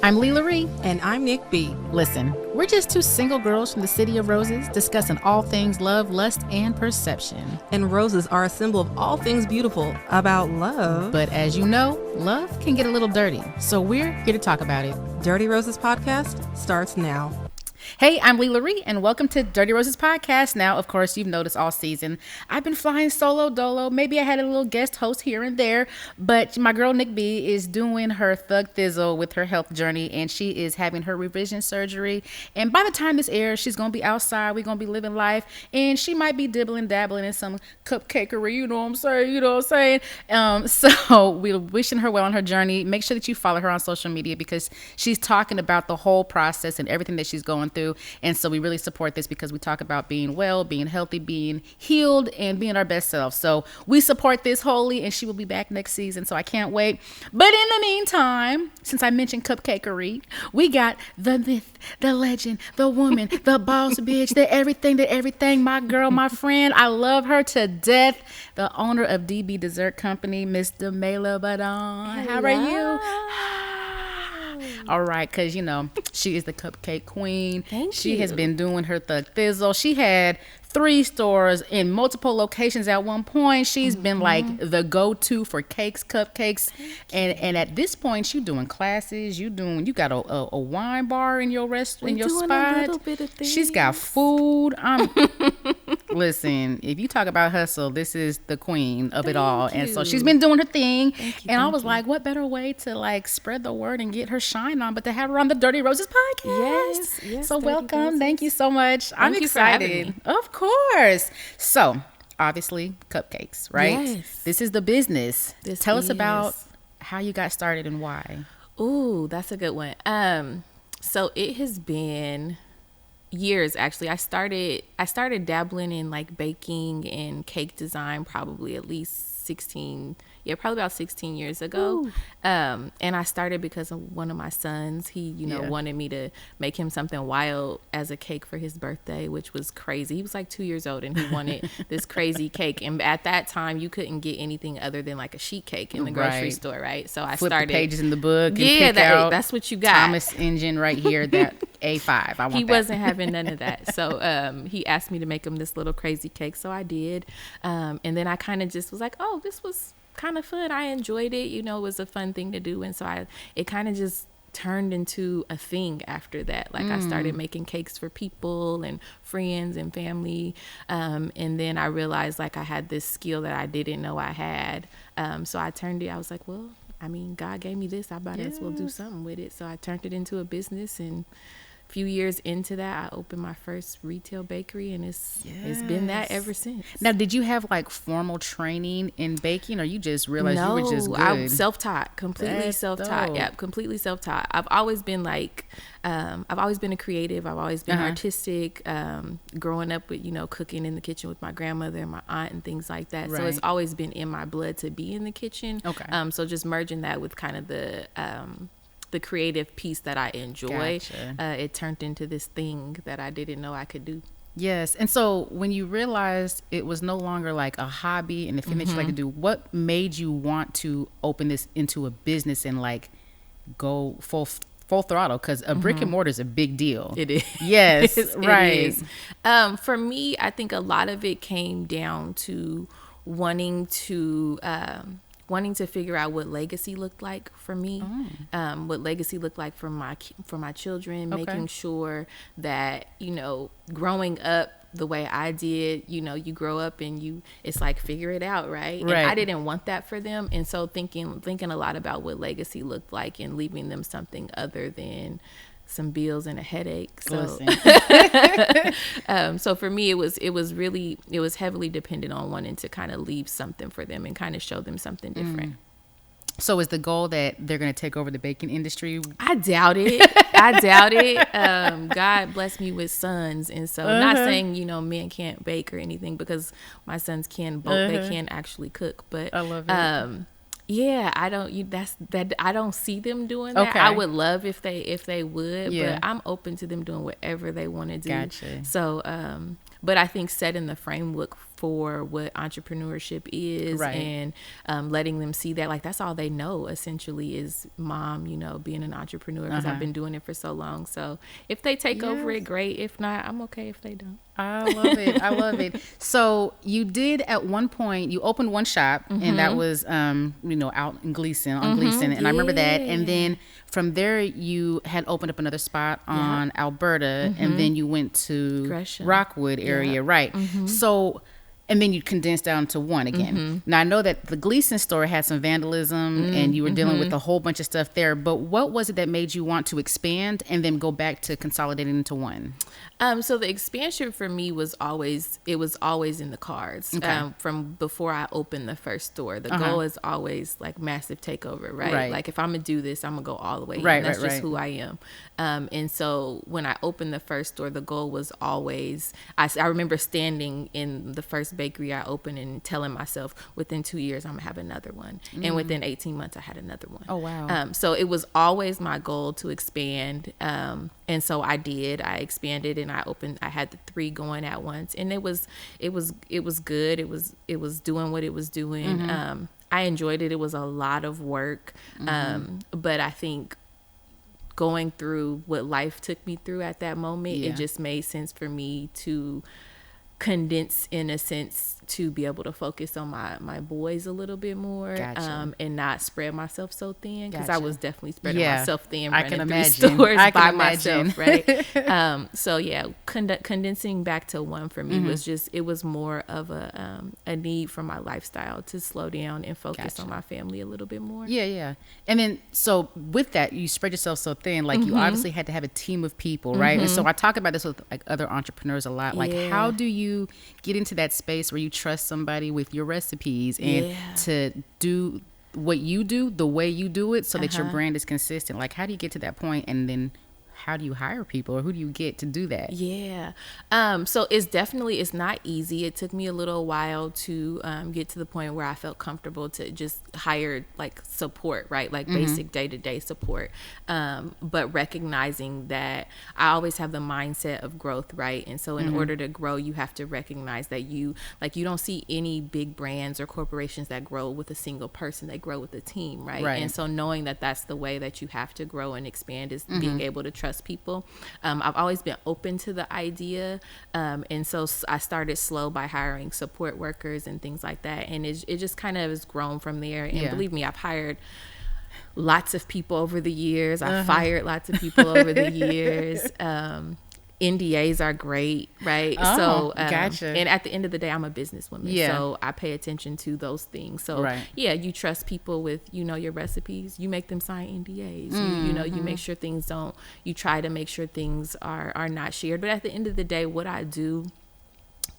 I'm Leigh LaRie. And I'm Nick B. Listen, we're just two single girls from the City of Roses discussing all things love, lust, and perception. And roses are a symbol of all things beautiful about love. But as you know, love can get a little dirty. So we're here to talk about it. Dirty Roses Podcast starts now. Hey, I'm Leigh LaRie, and welcome to Dirty Roses Podcast. Now, of course, you've noticed all season, I've been flying solo dolo. Maybe I had a little guest host here and there, but my girl Nick B is doing her thug thizzle with her health journey, and she is having her revision surgery. And by the time this airs, she's going to be outside. We're going to be living life, and she might be dabbling in some cupcakery, you know what I'm saying? So we're wishing her well on her journey. Make sure that you follow her on social media because she's talking about the whole process and everything that she's going through. And so we really support this because we talk about being well, being healthy, being healed, and being our best self. So we support this wholly, and she will be back next season. So I can't wait. But in the meantime, since I mentioned cupcakery, we got the myth, the legend, the woman, the boss bitch, the everything, my girl, my friend. I love her to death. The owner of DB Dessert Company, Miss Damala Badon. How are you? All right, because, you know, she is the Cupcake Queen. She has been doing her thug thizzle. She had 3 stores in multiple locations at one point. She's been like the go-to for cakes, cupcakes. And at this point, you're doing classes. You got a wine bar in your restaurant, in your spot. A little bit of things. She's got food. Listen, if you talk about hustle, this is the queen of it all. And so she's been doing her thing. And I was like, what better way to like spread the word and get her shine on but to have her on the Dirty Roses podcast. Yes. So welcome. Roses. Thank you so much. I'm excited. Of course. So obviously cupcakes, right? Yes. This is the business. Tell us about how you got started and why. Ooh, that's a good one. So it has been years, actually. I started dabbling in like baking and cake design probably at least probably about 16 years ago. And I started because of one of my sons. He, wanted me to make him something wild as a cake for his birthday, which was crazy. He was like 2 years old and he wanted this crazy cake. And at that time, you couldn't get anything other than like a sheet cake in the grocery store, right? So I started the pages in the book and pick out that's what you got. Thomas engine right here, that A5. He wasn't having none of that. So he asked me to make him this little crazy cake. So I did. And then I kind of just was like, oh, this was kind of fun. I enjoyed it. It was a fun thing to do. And so it kind of just turned into a thing after that. Like I started making cakes for people and friends and family. And then I realized like I had this skill that I didn't know I had. So I was like, well, I mean, God gave me this. I might as well do something with it. So I turned it into a business, and a few years into that, I opened my first retail bakery, and it's been that ever since. Now, did you have like formal training in baking, or you just realized you were just good? I'm self-taught, completely self-taught. Dope. Yeah, completely self-taught. I've always been like, I've always been a creative. I've always been artistic. Growing up with, cooking in the kitchen with my grandmother and my aunt and things like that. Right. So it's always been in my blood to be in the kitchen. Okay. So just merging that with kind of the creative piece that I enjoy, it turned into this thing that I didn't know I could do. Yes. And so when you realized it was no longer like a hobby and the thing that you like to do, what made you want to open this into a business and like go full throttle? Because a brick and mortar is a big deal. It is. Yes. Right. It is. For me, I think a lot of it came down to wanting to figure out what legacy looked like for me, what legacy looked like for my children, making sure that, growing up the way I did, you grow up and it's like, figure it out, right? And I didn't want that for them. And so thinking a lot about what legacy looked like and leaving them something other than some bills and a headache. So, so for me, it was heavily dependent on wanting to kind of leave something for them and kind of show them something different. So is the goal that they're going to take over the baking industry? I doubt it. God blessed me with sons. And so not saying, men can't bake or anything, because my sons can both. They can actually cook. But I love it. Yeah, I don't see them doing that. Okay. I would love if they would, but I'm open to them doing whatever they want to do. Gotcha. So, but I think setting the framework for what entrepreneurship is, Right. and letting them see that, like, that's all they know essentially is mom, you know, being an entrepreneur, because I've been doing it for so long. So if they take over it, great. If not, I'm okay if they don't. I love it. I love it. So you did at one point, you opened one shop, and that was, you know, out in Gleason, on Gleason. And I remember that. And then from there, you had opened up another spot on Alberta, and then you went to Gresham. Rockwood area, right? So, and then you condensed down to one again. Now, I know that the Gleason store had some vandalism, and you were dealing with a whole bunch of stuff there. But what was it that made you want to expand and then go back to consolidating into one? So the expansion for me was always in the cards. Okay. From before I opened the first store. The goal is always like massive takeover, right? Right. Like if I'm gonna do this, I'm gonna go all the way. Right, And that's right, just right. who I am. And so when I opened the first store, the goal was always, I remember standing in the first bakery I opened and telling myself, within 2 years, I'm gonna have another one. And within 18 months, I had another one. Oh, wow. So it was always my goal to expand. And so I did. I expanded, and I had the 3 going at once, and it was good. It was doing what it was doing. I enjoyed it. It was a lot of work. But I think going through what life took me through at that moment, it just made sense for me to condense, in a sense, to be able to focus on my boys a little bit more. Gotcha. And not spread myself so thin, because I Gotcha. was definitely spreading Yeah, myself thin, I running can through imagine. stores I can by imagine. myself, right? So yeah, condensing back to one for me was just, it was more of a need for my lifestyle to slow down and focus Gotcha. on my family a little bit more. Yeah. And then, so with that, you spread yourself so thin, like you obviously had to have a team of people, right? And so I talk about this with like other entrepreneurs a lot. Like, how do you get into that space where you trust somebody with your recipes and to do what you do the way you do it so that your brand is consistent? Like, how do you get to that point, and then how do you hire people, or who do you get to do that? Yeah. So it's not easy. It took me a little while to get to the point where I felt comfortable to just hire like support, right? Like basic day-to-day support. But recognizing that I always have the mindset of growth, right? And so in order to grow, you have to recognize that you don't see any big brands or corporations that grow with a single person. They grow with a team, right? And so knowing that that's the way that you have to grow and expand is being able to trust people. I've always been open to the idea. And so I started slow by hiring support workers and things like that. And it just kind of has grown from there. And believe me, I've hired lots of people over the years. I've fired lots of people over the years. NDAs are great, right? Oh, so, gotcha. And at the end of the day, I'm a businesswoman, Yeah. so I pay attention to those things. So, yeah, you trust people with, your recipes. You make them sign NDAs. You make sure things don't. You try to make sure things are not shared. But at the end of the day, what I do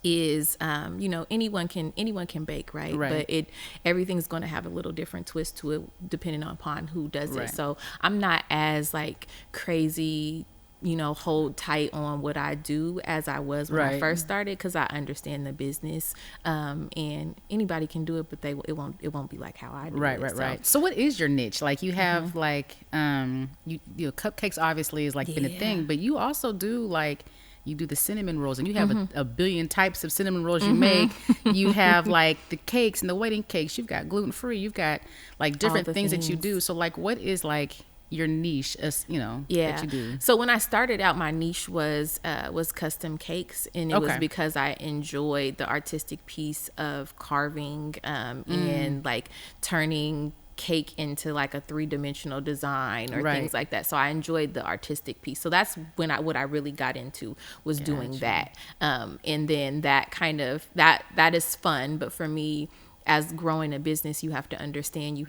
is anyone can bake, right? But everything's going to have a little different twist to it depending upon who does it. So I'm not as like crazy, hold tight on what I do as I was when I first started, because I understand the business, and anybody can do it, but it won't be like how I do it. Right. So what is your niche? Like, you have like cupcakes obviously is like been a thing, but you also do like, you do the cinnamon rolls, and you have a billion types of cinnamon rolls you make. You have like the cakes and the wedding cakes. You've got gluten-free. You've got like different things that you do. So like, what is like your niche, as that you do? So when I started out, my niche was custom cakes, and it was because I enjoyed the artistic piece of carving and like turning cake into like a 3-dimensional design or things like that. So I enjoyed the artistic piece. So that's when what I really got into was doing that. And then that kind of that is fun, but for me, as growing a business, you have to understand you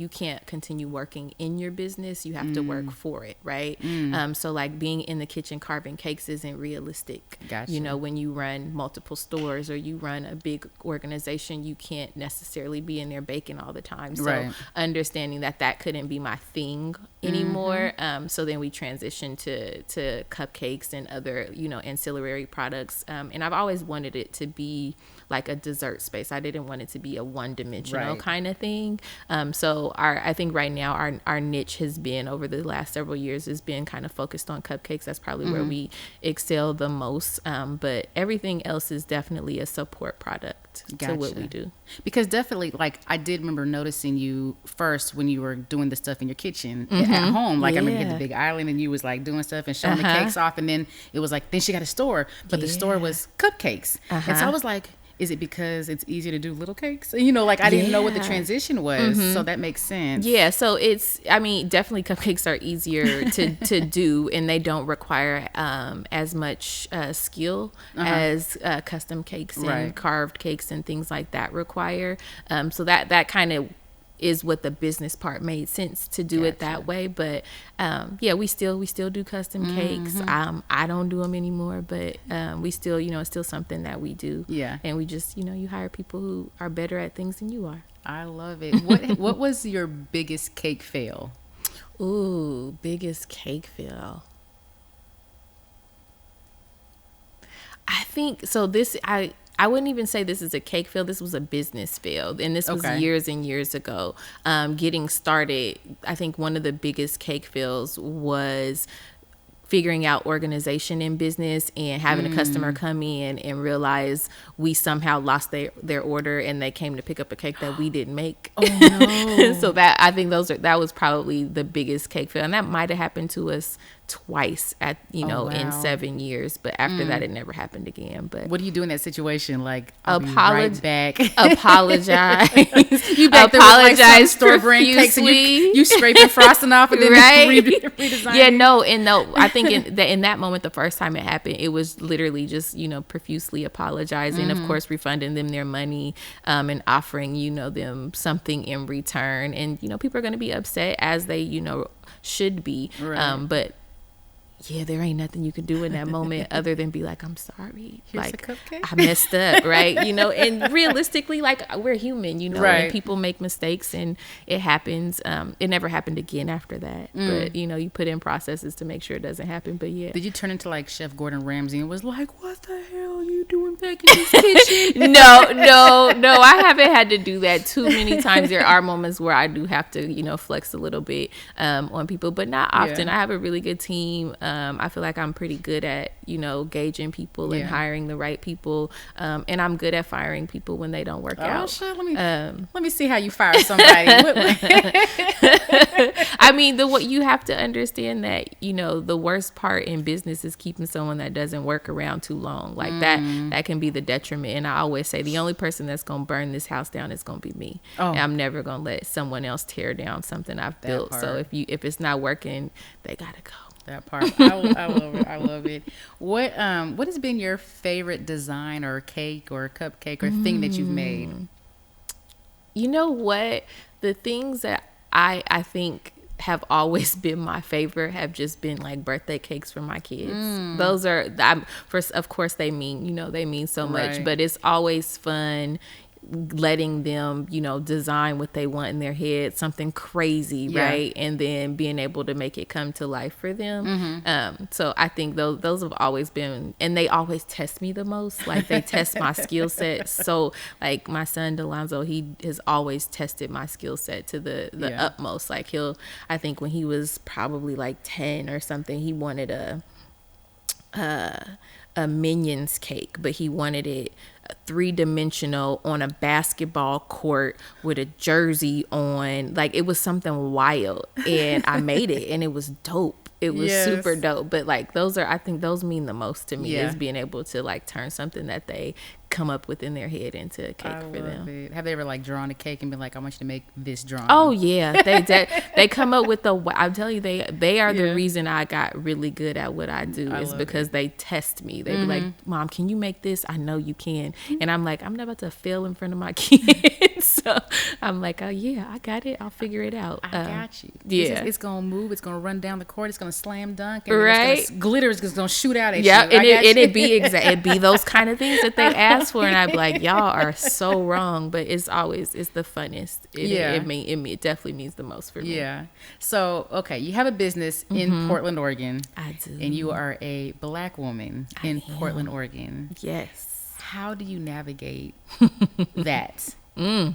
can't continue working in your business. You have to work for it, right? So like being in the kitchen carving cakes isn't realistic. Gotcha. When you run multiple stores or you run a big organization, you can't necessarily be in there baking all the time. So understanding that couldn't be my thing anymore. So then we transitioned to cupcakes and other, ancillary products. And I've always wanted it to be like a dessert space. I didn't want it to be a one-dimensional Right. kind of thing. So I think right now our niche has been, over the last several years, has been kind of focused on cupcakes. That's probably where we excel the most. But everything else is definitely a support product to what we do. Because definitely, like, I did remember noticing you first when you were doing the stuff in your kitchen at home. Like, I remember you had the big island and you was like doing stuff and showing the cakes off. And then it was like, then she got a store, but the store was cupcakes. And so I was like, is it because it's easier to do little cakes? You know, like, I didn't know what the transition was. So that makes sense. Yeah, so I mean, definitely cupcakes are easier to do, and they don't require as much skill as custom cakes and carved cakes and things like that require. So that kind of is what the business part made sense to do it that way. But yeah, we still do custom cakes. I don't do them anymore, but we still, it's still something that we do. Yeah. And we just, you hire people who are better at things than you are. I love it. What was your biggest cake fail? Ooh, biggest cake fail. I think so. I wouldn't even say this is a cake fail. This was a business fail. And this was years and years ago. Getting started, I think one of the biggest cake fails was figuring out organization in business and having a customer come in and realize we somehow lost their order and they came to pick up a cake that we didn't make. Oh no. So I think that was probably the biggest cake fail. And that might have happened to us twice at in 7 years, but after that it never happened again. But what do you do in that situation? Like, I'll be right back. Apologize. You back apologize store brand cakes and you scraping frosting off and then redesign. Yeah, no. I think in that moment, the first time it happened, it was literally just profusely apologizing, of course refunding them their money, and offering them something in return. And people are going to be upset, as they should be, but yeah, there ain't nothing you can do in that moment other than be like, I'm sorry. Here's like, a cupcake. I messed up, right? And realistically, like, we're human, and people make mistakes and it happens. It never happened again after that. But, you put in processes to make sure it doesn't happen. But yeah. Did you turn into like Chef Gordon Ramsay and was like, what the hell are you doing back in this kitchen? No, I haven't had to do that too many times. There are moments where I do have to, flex a little bit on people, but not often. I have a really good team. I feel like I'm pretty good at, gauging people and hiring the right people. And I'm good at firing people when they don't work out. Shit. Let me see how you fire somebody. I mean, what you have to understand that, the worst part in business is keeping someone that doesn't work around too long. Like that can be the detriment. And I always say the only person that's going to burn this house down is going to be me. And I'm never going to let someone else tear down something I've built. Part. So if it's not working, they got to go. That part. I love it. I love it. What has been your favorite design or cake or cupcake or thing that you've made? You know what? The things that I think have always been my favorite have just been like birthday cakes for my kids. Those are, first, of course, they mean so much, but it's always fun letting them, design what they want in their head, something crazy, right? And then being able to make it come to life for them. So I think those have always been, and they always test me the most. Like, they test my skill set. So like my son Delonzo, he has always tested my skill set to the utmost. Like, I think when he was probably like 10 or something, he wanted a Minions cake, but he wanted it 3-dimensional on a basketball court with a jersey on. Like, it was something wild, and I made it, and it was dope. It was super dope. But like, I think those mean the most to me, is being able to like turn something that they come up with in their head into a cake for them. Have they ever like drawn a cake and been like, I want you to make this drawing? Oh yeah, they come up with I'll tell you, they are the reason I got really good at what I do, is because they test me. They be like, Mom, can you make this? I know you can. And I'm like, I'm not about to fail in front of my kids. So I'm like, oh yeah, I got it. I'll figure it out. I got you. Yeah, it's gonna move. It's gonna run down the court. It's gonna slam dunk. And glitter is gonna shoot out at you. Yeah, and it'd be those kind of things that they ask for, and I'd be like, y'all are so wrong. But it's the funnest. It definitely means the most for me. Yeah. So okay, you have a business in Portland, Oregon. I do. And you are a Black woman in Portland, Oregon. Yes. how do you navigate that? I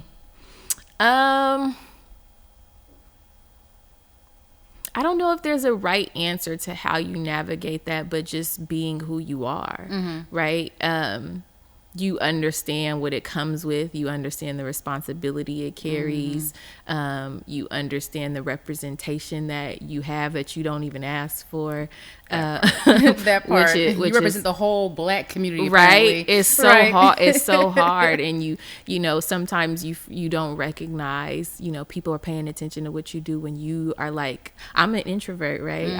don't know if there's a right answer to how you navigate that, but just being who you are, right? You understand what it comes with. You understand the responsibility it carries. You understand the representation that you have that you don't even ask for. That part. You represent the whole Black community, right? It's so hard. It's so hard, and you know, sometimes you don't recognize. You know, people are paying attention to what you do when you are like, I'm an introvert, right?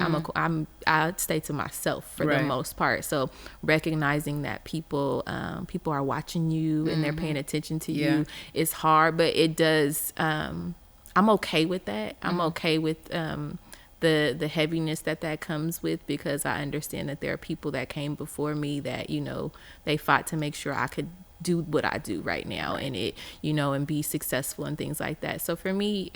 I stay to myself for the most part. So recognizing that people are watching you and they're paying attention to you is hard, but it does. I'm okay with that. I'm okay with the heaviness that comes with, because I understand that there are people that came before me that, you know, they fought to make sure I could do what I do right now and it, you know, and be successful and things like that. So for me,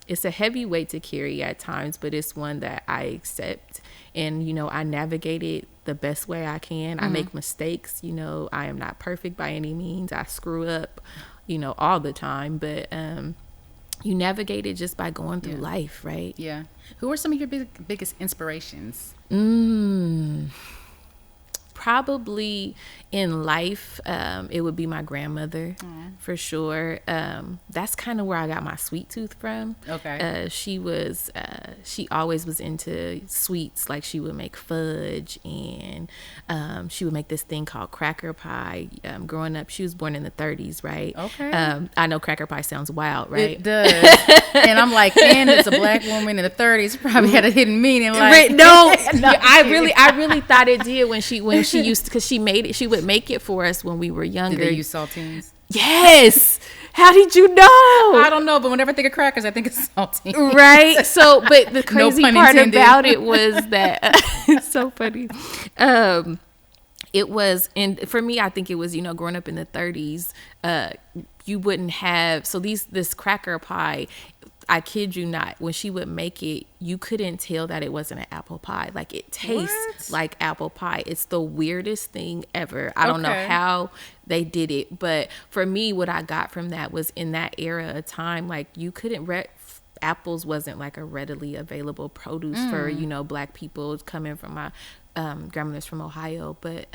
it's a heavy weight to carry at times, but it's one that I accept, and, you know, I navigate it the best way I can. I make mistakes, you know, I am not perfect by any means. I screw up, you know, all the time, but you navigate it just by going through life, right? Yeah. Who are some of your biggest inspirations? Probably in life, it would be my grandmother, for sure. That's kind of where I got my sweet tooth from. Okay. She always was into sweets. Like, she would make fudge, and she would make this thing called cracker pie. Growing up, she was born in the 30s, right? Okay. I know cracker pie sounds wild, right? It does. And I'm like, and it's a Black woman in the 30s, probably had a hidden meaning. Like, no, I really thought it did when she used to, because she made it. She would make it for us when we were younger. Did they use saltines? Yes. How did you know? I don't know, but whenever I think of crackers, I think of saltines. Right. So, but the crazy part intended. about it was that it's so funny. It was, and for me, I think it was, you know, growing up in the 30s, you wouldn't have, so this cracker pie, I kid you not, when she would make it, you couldn't tell that it wasn't an apple pie. Like, it tastes like apple pie. It's the weirdest thing ever. I don't know how they did it, but for me, what I got from that was, in that era of time, like, you couldn't apples wasn't like a readily available produce for, you know, Black people coming from my grandmother's from Ohio, but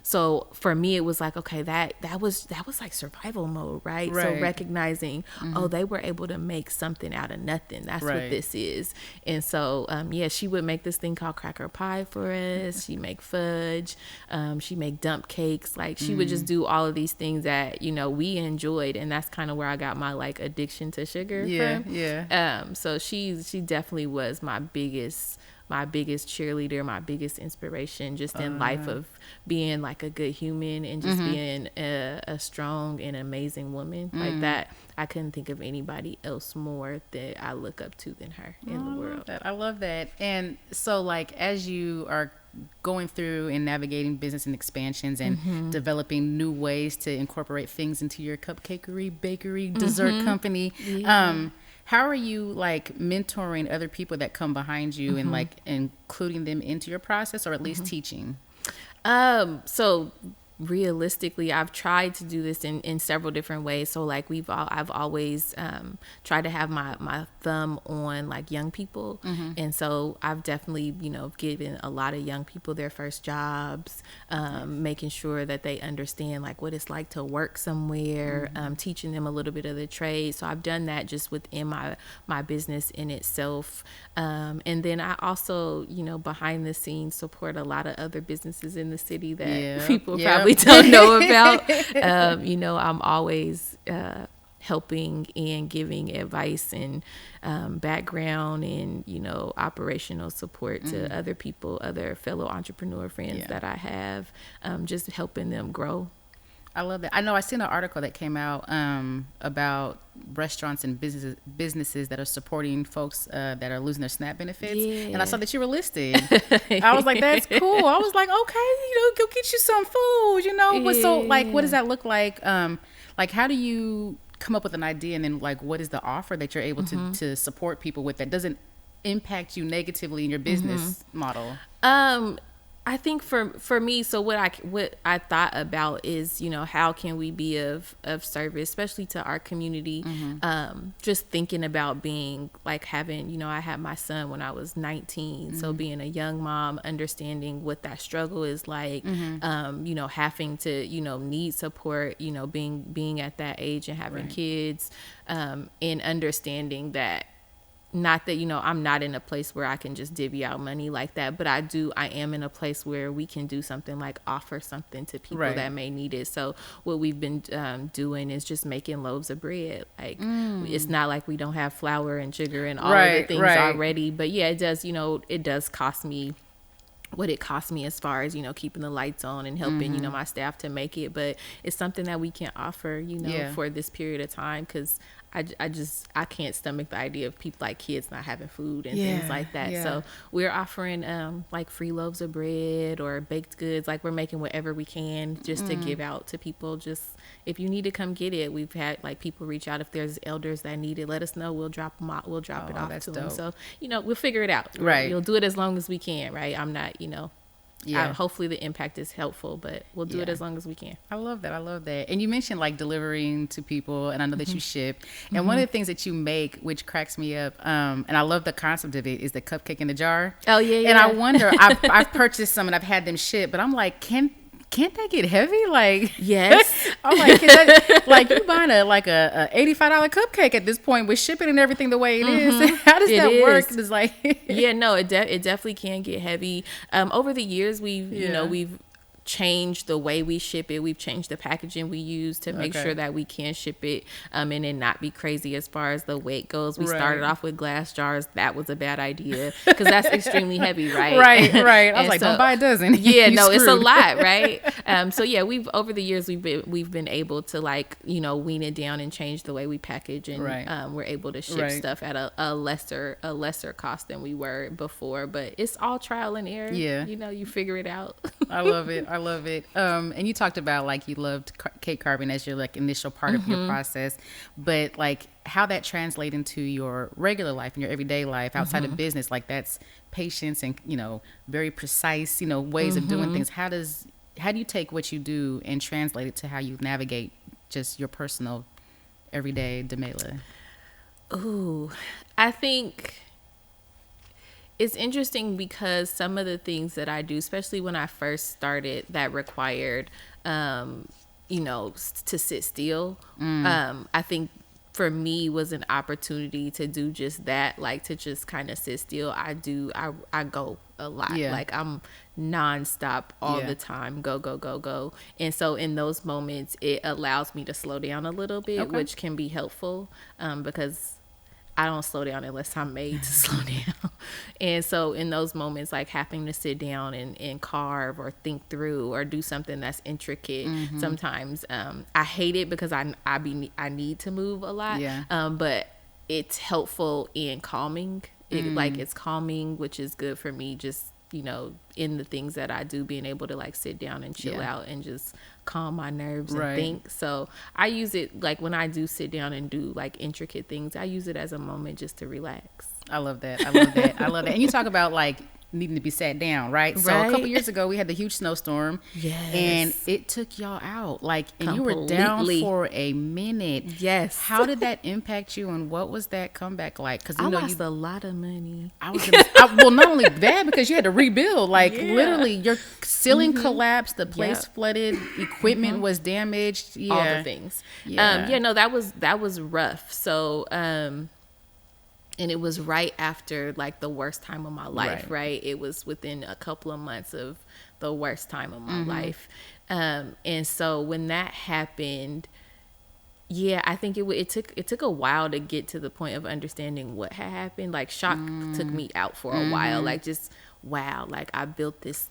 so for me it was like, okay, that was like survival mode, right? So recognizing, oh, they were able to make something out of nothing. That's what this is. And so she would make this thing called cracker pie for us. She make fudge, she make dump cakes. Like, she would just do all of these things that, you know, we enjoyed, and that's kind of where I got my like addiction to sugar from. So she definitely was my biggest cheerleader, my biggest inspiration, just in life, of being like a good human and just being a strong and amazing woman like that. I couldn't think of anybody else more that I look up to than her in the world. I love that. And so, like, as you are going through and navigating business and expansions and developing new ways to incorporate things into your cupcakery, bakery, dessert company, how are you like mentoring other people that come behind you and like including them into your process, or at least teaching? So realistically, I've tried to do this in several different ways. So like I've always tried to have my thumb on like young people. And so I've definitely, you know, given a lot of young people their first jobs, making sure that they understand like what it's like to work somewhere, teaching them a little bit of the trade. So I've done that just within my business in itself. And then I also, you know, behind the scenes support a lot of other businesses in the city that people probably don't know about. You know, I'm always helping and giving advice and background and, you know, operational support to other people, other fellow entrepreneur friends that I have, just helping them grow. I love that. I know I seen an article that came out about restaurants and businesses that are supporting folks that are losing their SNAP benefits. And I saw that you were listed. I was like, that's cool. I was like, okay, you know, go get you some food, you know. But so like, what does that look like? Like, how do you come up with an idea, and then like, what is the offer that you're able to support people with that doesn't impact you negatively in your business model? I think for me, so what I thought about is, you know, how can we be of service, especially to our community. Just thinking about being like having, you know, I had my son when I was 19, so being a young mom, understanding what that struggle is like, you know, having to, you know, need support, you know, being at that age and having kids, and understanding that. Not that, you know, I'm not in a place where I can just divvy out money like that, but I am in a place where we can do something like offer something to people that may need it. So what we've been doing is just making loaves of bread. Like, it's not like we don't have flour and sugar and all of the things already, but yeah, it does, you know, it does cost me what it cost me as far as, you know, keeping the lights on and helping, you know, my staff to make it. But it's something that we can offer, you know, for this period of time, because I can't stomach the idea of people like kids not having food and things like that. So we're offering like free loaves of bread or baked goods. Like, we're making whatever we can just to give out to people. Just if you need to come get it, we've had like people reach out. If there's elders that need it, let us know. We'll drop them out. We'll drop it off to them. So, you know, we'll figure it out. Right. You'll do it as long as we can. Right. I'm not, you know. Hopefully the impact is helpful, but we'll do it as long as we can. I love that. And you mentioned like delivering to people, and I know that you ship. And one of the things that you make, which cracks me up, and I love the concept of it, is the cupcake in the jar. Oh yeah. And I wonder, I've purchased some and I've had them shipped, but I'm like, can't that get heavy? Like, yes. I'm like, like you buying a $85 cupcake at this point with shipping and everything the way it is. How does that work? It's like, no, it definitely can get heavy. Over the years, we've changed the way we ship it. We've changed the packaging we use to make sure that we can ship it, and it not be crazy as far as the weight goes. We started off with glass jars. That was a bad idea because that's extremely heavy, right? Right. I was like, don't buy a dozen. Yeah, no, it's a lot, right? So yeah, over the years we've been able to, like, you know, wean it down and change the way we package, and we're able to ship stuff at a lesser cost than we were before. But it's all trial and error. Yeah, you know, you figure it out. I love it. And you talked about like you loved cake carving as your like initial part of your process, but like how that translates into your regular life and your everyday life outside of business, like that's patience and, you know, very precise, you know, ways of doing things. How do you take what you do and translate it to how you navigate just your personal everyday Damala? Ooh, I think it's interesting because some of the things that I do, especially when I first started, that required, you know, to sit still. I think for me was an opportunity to do just that, like to just kind of sit still. I go a lot. Like I'm nonstop all the time. Go. And so in those moments, it allows me to slow down a little bit, which can be helpful, because I don't slow down unless I'm made to slow down. And so in those moments, like having to sit down and carve or think through or do something that's intricate, sometimes I hate it because I need to move a lot. But it's helpful in calming. It's calming, which is good for me, just, you know, in the things that I do, being able to like sit down and chill out and just calm my nerves and think. So I use it, like when I do sit down and do like intricate things, I use it as a moment just to relax. I love that. And you talk about like needing to be sat down, right? So a couple years ago we had the huge snowstorm, and it took y'all out, like, and you were down for a minute. How did that impact you, and what was that comeback like? Because I lost a lot of money. Well, not only that, because you had to rebuild, like literally your ceiling collapsed, the place flooded, equipment was damaged, all the things. That was rough. So and it was right after like the worst time of my life, right? It was within a couple of months of the worst time of my life. And so when that happened, I think it took a while to get to the point of understanding what had happened. Like shock took me out for a while. Like just, wow, like I built this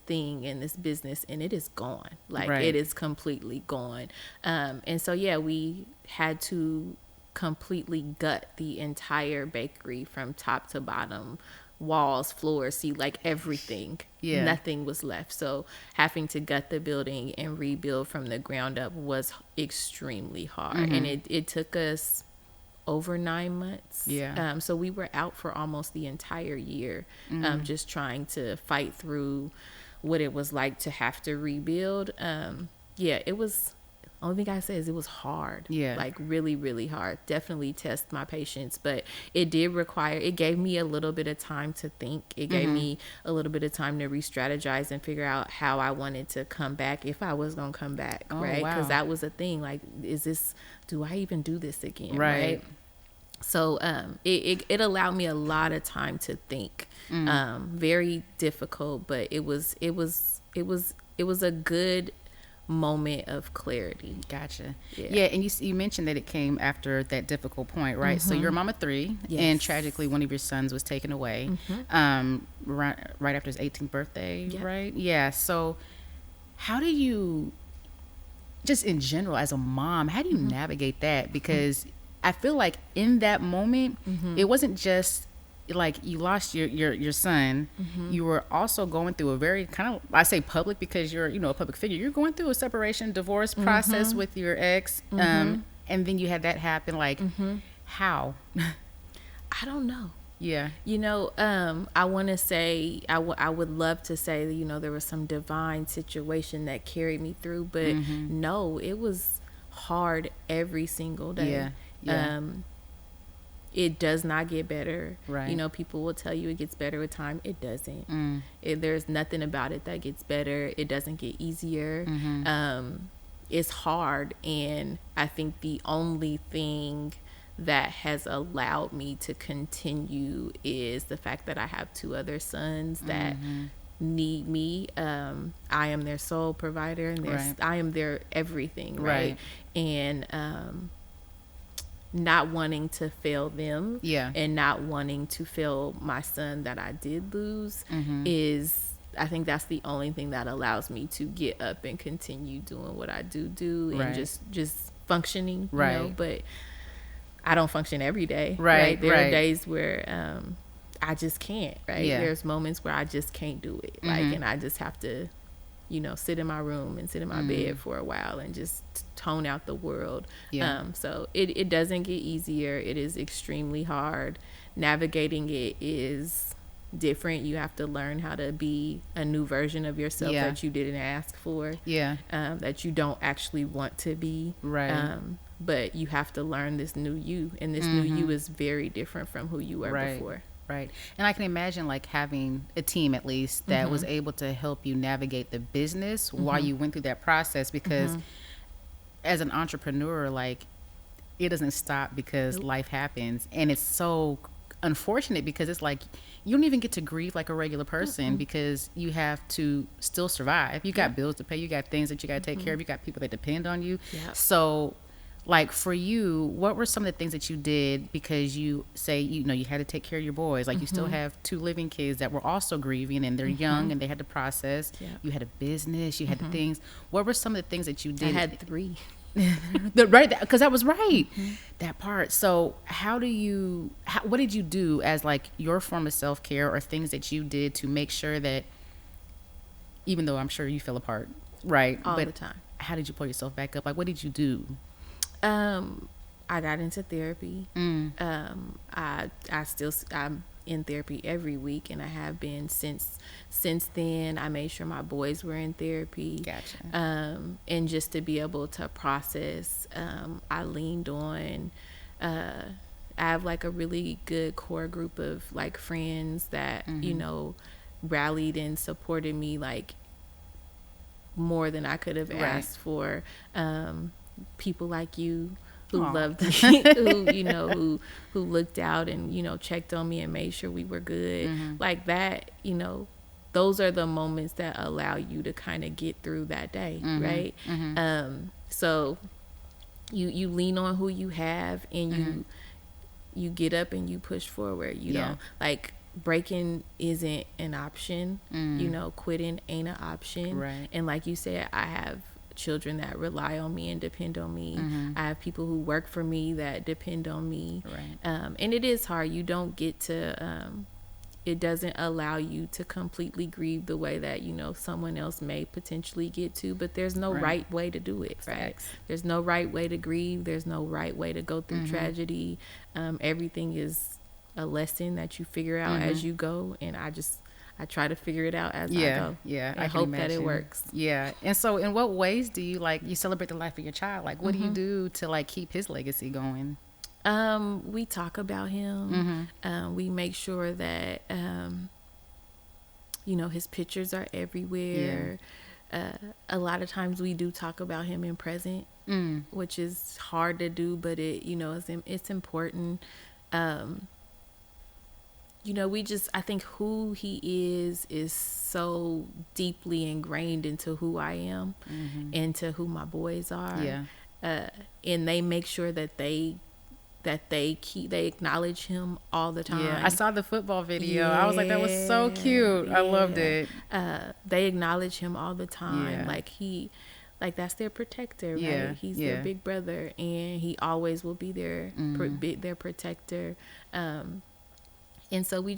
thing and this business and it is gone. Like it is completely gone. And so, we had to completely gut the entire bakery from top to bottom, walls, floors, see, like everything. Nothing was left. So having to gut the building and rebuild from the ground up was extremely hard. And it took us over 9 months. So we were out for almost the entire year, just trying to fight through what it was like to have to rebuild. Yeah, it was. Only thing I say is it was hard. Yeah. Like really, really hard. Definitely test my patience. But it gave me a little bit of time to think. It gave me a little bit of time to re-strategize and figure out how I wanted to come back, if I was going to come back, right? Because that was a thing. Like, do I even do this again? Right. So it allowed me a lot of time to think. Very difficult, but it was a good moment of clarity. Gotcha. Yeah, and you mentioned that it came after that difficult point, right? So you're a mom of 3, and tragically one of your sons was taken away right after his 18th birthday, right? Yeah. So how do you, just in general as a mom, how do you navigate that? Because I feel like in that moment, it wasn't just like you lost your son. You were also going through a very kind of, I say public because you're a public figure, you're going through a separation divorce process with your ex, and then you had that happen. Like how? I don't know. Yeah. I want to say I would love to say that there was some divine situation that carried me through, but no, it was hard every single day. It does not get better. Right. People will tell you it gets better with time. It doesn't. There's nothing about it that gets better. It doesn't get easier. It's hard. And I think the only thing that has allowed me to continue is the fact that I have 2 other sons that need me. I am their sole provider, and I am their everything. Right. And not wanting to fail them and not wanting to fail my son that I did lose is, I think that's the only thing that allows me to get up and continue doing what I do and just functioning, but I don't function every day. Right. There are days where I just can't, There's moments where I just can't do it. And I just have to sit in my room and sit in my bed for a while and just tone out the world. So it doesn't get easier. It is extremely hard. Navigating it is different. You have to learn how to be a new version of yourself that you didn't ask for. That you don't actually want to be. But you have to learn this new you, and this new you is very different from who you were before. Right. And I can imagine like having a team at least that was able to help you navigate the business while you went through that process, because as an entrepreneur, like, it doesn't stop because life happens. And it's so unfortunate because it's like you don't even get to grieve like a regular person because you have to still survive. You got bills to pay, you got things that you got to take care of, you got people that depend on you. So like for you, what were some of the things that you did, because you say, you had to take care of your boys, like you still have 2 living kids that were also grieving, and they're young and they had to process. You had a business, you had the things. What were some of the things that you did? I had 3. Because that was that part. So what did you do as like your form of self-care, or things that you did to make sure that, even though I'm sure you fell apart, all the time, how did you pull yourself back up? Like, what did you do? I got into therapy. I'm in therapy every week, and I have been since then. I made sure my boys were in therapy. Gotcha. And just to be able to process, I leaned on, I have like a really good core group of like friends that, rallied and supported me like more than I could have asked for. People like you who loved me, who looked out and, checked on me and made sure we were good. Like that, those are the moments that allow you to kind of get through that day. Right. So you lean on who you have, and you get up and you push forward, like breaking isn't an option. Quitting ain't an option. Right. And like you said, I have children that rely on me and depend on me. I have people who work for me that depend on me. And it is hard. You don't get to it doesn't allow you to completely grieve the way that someone else may potentially get to, but there's no right way to do it. There's no right way to grieve. There's no right way to go through tragedy. Everything is a lesson that you figure out as you go, and I I try to figure it out as I go. Yeah, I hope that it works. Yeah. And so in what ways do you you celebrate the life of your child? Like what do you do to keep his legacy going? We talk about him. We make sure that his pictures are everywhere. A lot of times we do talk about him in present, which is hard to do, but it's important. I think who he is so deeply ingrained into who I am, into who my boys are. Yeah. And they make sure that they acknowledge him all the time. Yeah, I saw the football video. I was like, that was so cute. I loved it. They acknowledge him all the time. Yeah. That's their protector, right? Yeah, He's yeah. their big brother, and he always will be their their protector. And so we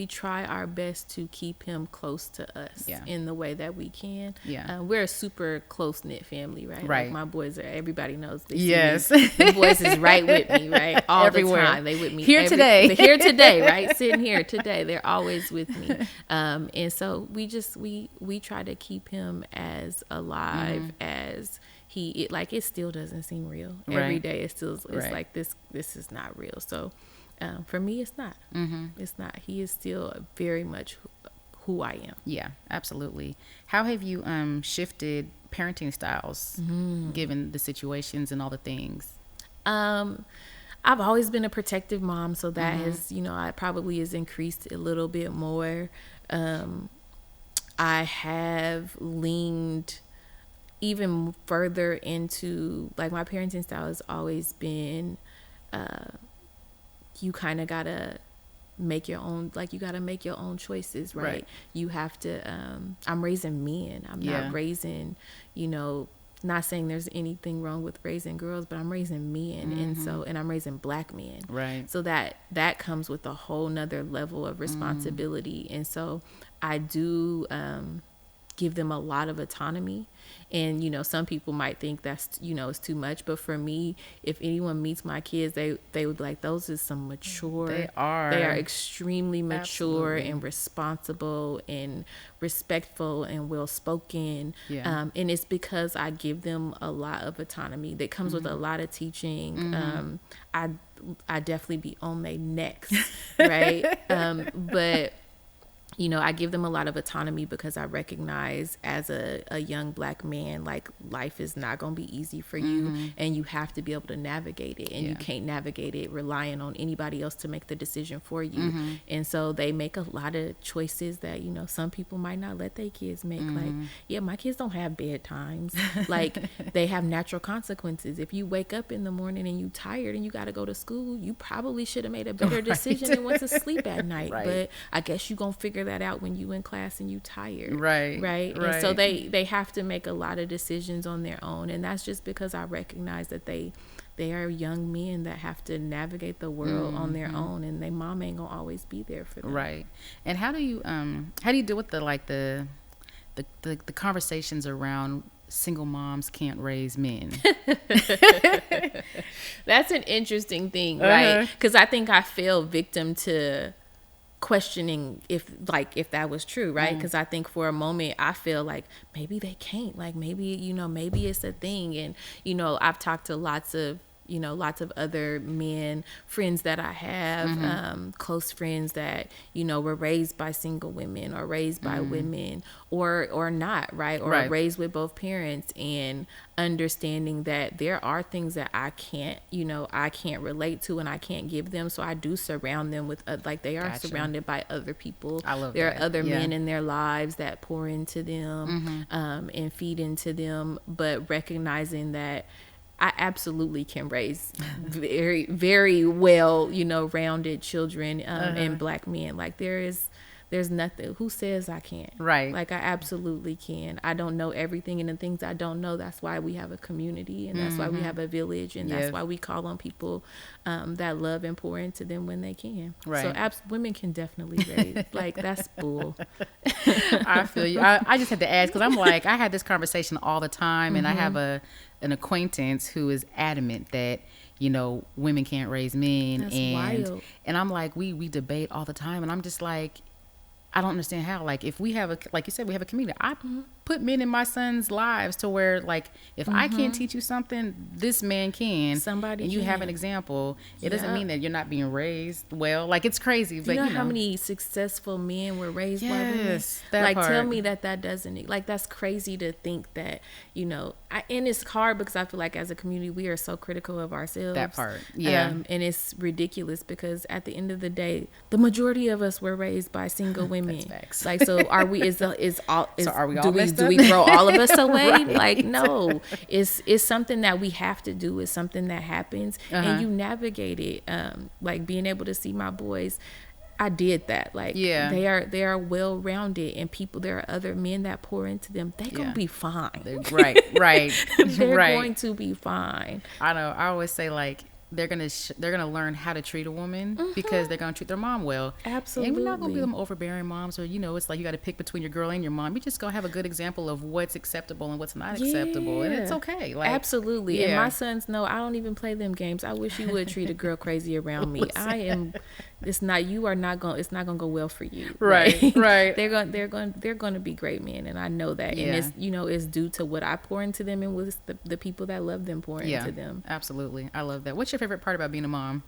try our best to keep him close to us in the way that we can. Yeah. We're a super close-knit family, right? Right. Like my boys everybody knows this. Yes. The boys is right with me, right? All Everywhere. the time. They with me. Here today, right? Sitting here today. They're always with me. And so we try to keep him as alive as it still doesn't seem real. Right. Every day it's Right. like this is not real. So for me, it's not. It's not. He is still very much who I am. Yeah, absolutely. How have you shifted parenting styles given the situations and all the things? I've always been a protective mom, so that has, I probably has increased a little bit more. I have leaned even further into my parenting style has always been you kind of gotta make your own choices, right? You have to I'm raising men. I'm not raising, not saying there's anything wrong with raising girls, but I'm raising men. And I'm raising Black men, right? So that comes with a whole nother level of responsibility. And so I do give them a lot of autonomy. And some people might think that's it's too much, but for me, if anyone meets my kids, they would be like, those is some mature. They are extremely mature. Absolutely. And responsible and respectful and well spoken. And it's because I give them a lot of autonomy that comes with a lot of teaching. I definitely be on their necks, right? But I give them a lot of autonomy because I recognize as a young Black man, life is not going to be easy for you, and you have to be able to navigate it, and you can't navigate it relying on anybody else to make the decision for you. And so they make a lot of choices that, some people might not let their kids make. My kids don't have bedtimes. They have natural consequences. If you wake up in the morning and you tired and you got to go to school, you probably should have made a better decision and went to sleep at night. But I guess you going to figure that out when you in class and you tired, right? And so they have to make a lot of decisions on their own, and that's just because I recognize that they are young men that have to navigate the world on their own, and their mom ain't gonna always be there for them, right? And how do you deal with the conversations around single moms can't raise men? That's an interesting thing, right? Because I think I fell victim to questioning if that was true, right? Because I think for a moment I feel like maybe they can't, maybe maybe it's a thing. And I've talked to lots of other men friends that I have, close friends that were raised by single women or raised by women or not, right? Or raised with both parents, and understanding that there are things that I can't relate to and I can't give them, so I do surround them with they are surrounded by other people. I love there that. Are other men in their lives that pour into them and feed into them, but recognizing that I absolutely can raise very, very well, rounded children and Black men. There's nothing. Who says I can't? Right. I absolutely can. I don't know everything, and the things I don't know, that's why we have a community, and that's why we have a village, and that's why we call on people that love and pour into them when they can. Right. So women can definitely raise. That's bull. I feel you. I just had to ask because I'm I had this conversation all the time, and I have an acquaintance who is adamant that women can't raise men. That's wild. And I'm we debate all the time, and I'm just I don't understand how. Like, if we have like you said, we have a community. I put men in my son's lives to where, like, if I can't teach you something, this man can. Somebody and you have can. an example. It doesn't mean that you're not being raised well. Like, it's crazy, but you know how many successful men were raised by women? Yes, that like, part. tell me that doesn't, like, that's crazy to think that, you know. And it's hard because I feel like as a community we are so critical of ourselves. That part, yeah. And it's ridiculous because at the end of the day, the majority of us were raised by single women. That's facts. Like, so are we? So are we all messed do up? we throw all of us away? Right. Like, no. It's something that we have to do. It's something that happens, and you navigate it. Like, being able to see my boys, I did that. Like, they are well rounded, and there are other men that pour into them. They gonna be fine. Right. They're right. going to be fine. I know. I always say, like, they're gonna learn how to treat a woman because they're gonna treat their mom well. Absolutely. And we're not gonna be them overbearing moms, or, you know, it's like you got to pick between your girl and your mom. You just gonna have a good example of what's acceptable and what's not acceptable, and it's okay. Like, absolutely. And my sons know I don't even play them games. I wish you would treat a girl crazy around me. It's not gonna go well for you. Right. Like, right. They're going to be great men, and I know that. And it's, you know, it's due to what I pour into them and with the people that love them pour into them. Absolutely. I love that. What's your favorite part about being a mom?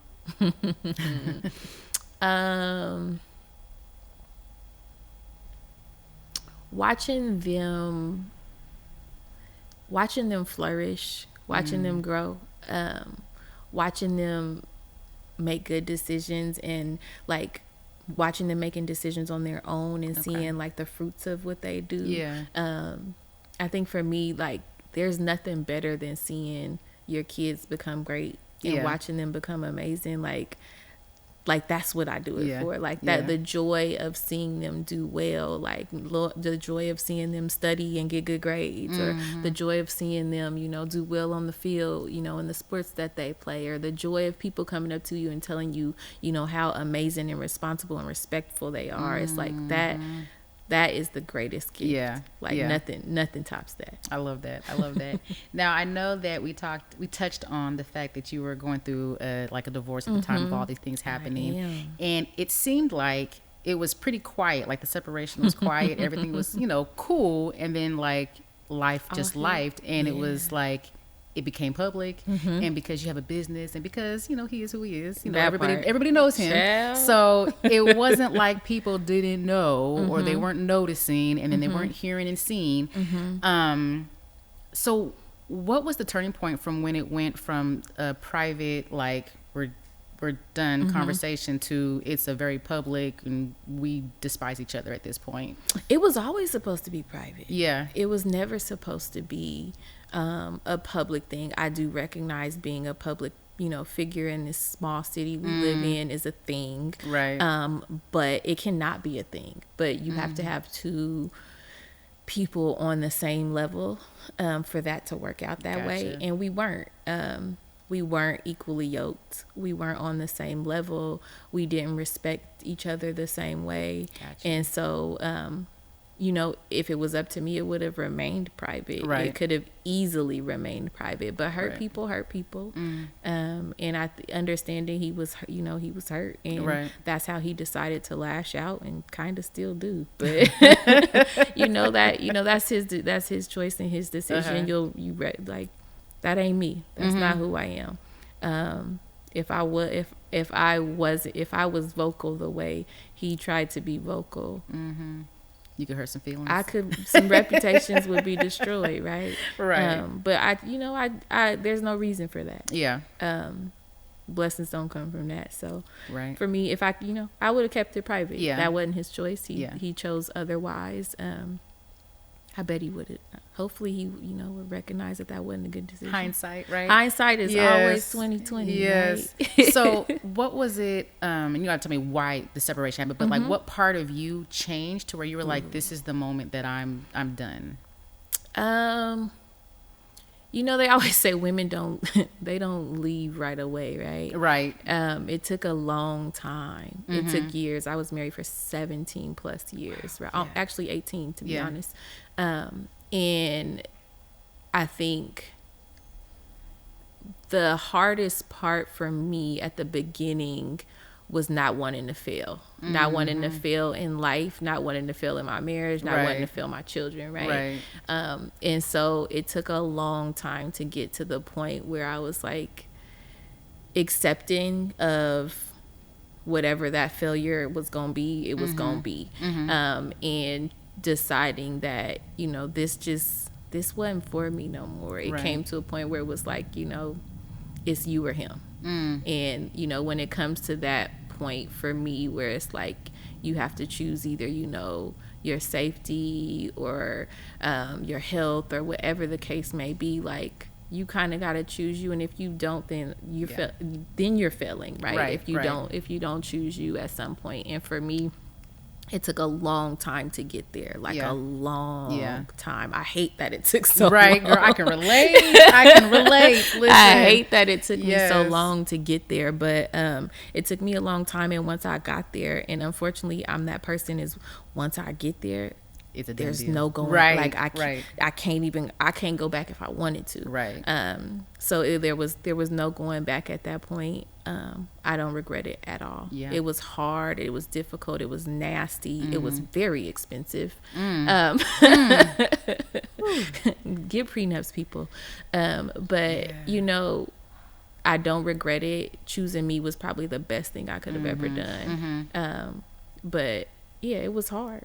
Watching them flourish, watching them grow, watching them make good decisions, and like watching them making decisions on their own and seeing like the fruits of what they do. I think for me, like, there's nothing better than seeing your kids become great and watching them become amazing. Like that's what I do it for. Like that, the joy of seeing them do well, like the joy of seeing them study and get good grades, or the joy of seeing them, you know, do well on the field, you know, in the sports that they play, or the joy of people coming up to you and telling you, you know, how amazing and responsible and respectful they are. It's like that is the greatest gift. Nothing tops that. I love that. Now, I know that we touched on the fact that you were going through like a divorce at the time of all these things happening, and it seemed like it was pretty quiet. Like, the separation was quiet, everything was, you know, cool, and then like life just lifed, and it was like it became public, and because you have a business, and because, you know, he is who he is, you know, everybody knows him. So it wasn't like people didn't know, or they weren't noticing, and then they weren't hearing and seeing. So what was the turning point from when it went from a private, like, we're done conversation, to it's a very public and we despise each other at this point? It was always supposed to be private. It was never supposed to be a public thing. I do recognize being a public, you know, figure in this small city we live in is a thing, right? But it cannot be a thing. But you have to have two people on the same level for that to work out that way, and we weren't. We weren't equally yoked. We weren't on the same level. We didn't respect each other the same way. And so, you know, if it was up to me, it would have remained private. It could have easily remained private, but people hurt people. And understanding he was hurt, and that's how he decided to lash out, and kind of still do. But that's his choice and his decision. Like, that ain't me. That's not who I am. If I was vocal the way he tried to be vocal, you could hurt some feelings. Some reputations would be destroyed, right? But there's no reason for that. Blessings don't come from that. So for me, if I would have kept it private. That wasn't his choice. He chose otherwise. I bet he would have. Hopefully he, would recognize that wasn't a good decision. Hindsight, right? Hindsight is always 20/20. Yes. Right? So what was it? And you gotta tell me why the separation happened. But like, what part of you changed to where you were like, this is the moment that I'm done? They always say women don't leave right away, right? Right. It took a long time. It took years. I was married for 17 plus years, right? Actually 18 to be honest. And I think the hardest part for me at the beginning was not wanting to fail, not wanting to fail in life, not wanting to fail in my marriage, not wanting to fail my children, right? And so it took a long time to get to the point where I was like accepting of whatever that failure was gonna be, it was gonna be, and deciding that, you know, this wasn't for me no more. It came to a point where it was like, you know, it's you or him. And, you know, when it comes to that point for me where it's like you have to choose either, you know, your safety or your health or whatever the case may be, like you kind of got to choose you, and if you don't, then you're failing, right? If you don't choose you at some point. And for me, it took a long time to get there, like a long time. I hate that it took so long. Girl, I can relate. Listen. I hate that it took me so long to get there, but it took me a long time. And once I got there, and unfortunately, I'm that person is once I get there, there's no going like I can't go back if I wanted to. So there was no going back at that point. I don't regret it at all. It was hard, it was difficult, it was nasty, it was very expensive. Get prenups, people. But you know, I don't regret it. Choosing me was probably the best thing I could have ever done. But yeah, it was hard.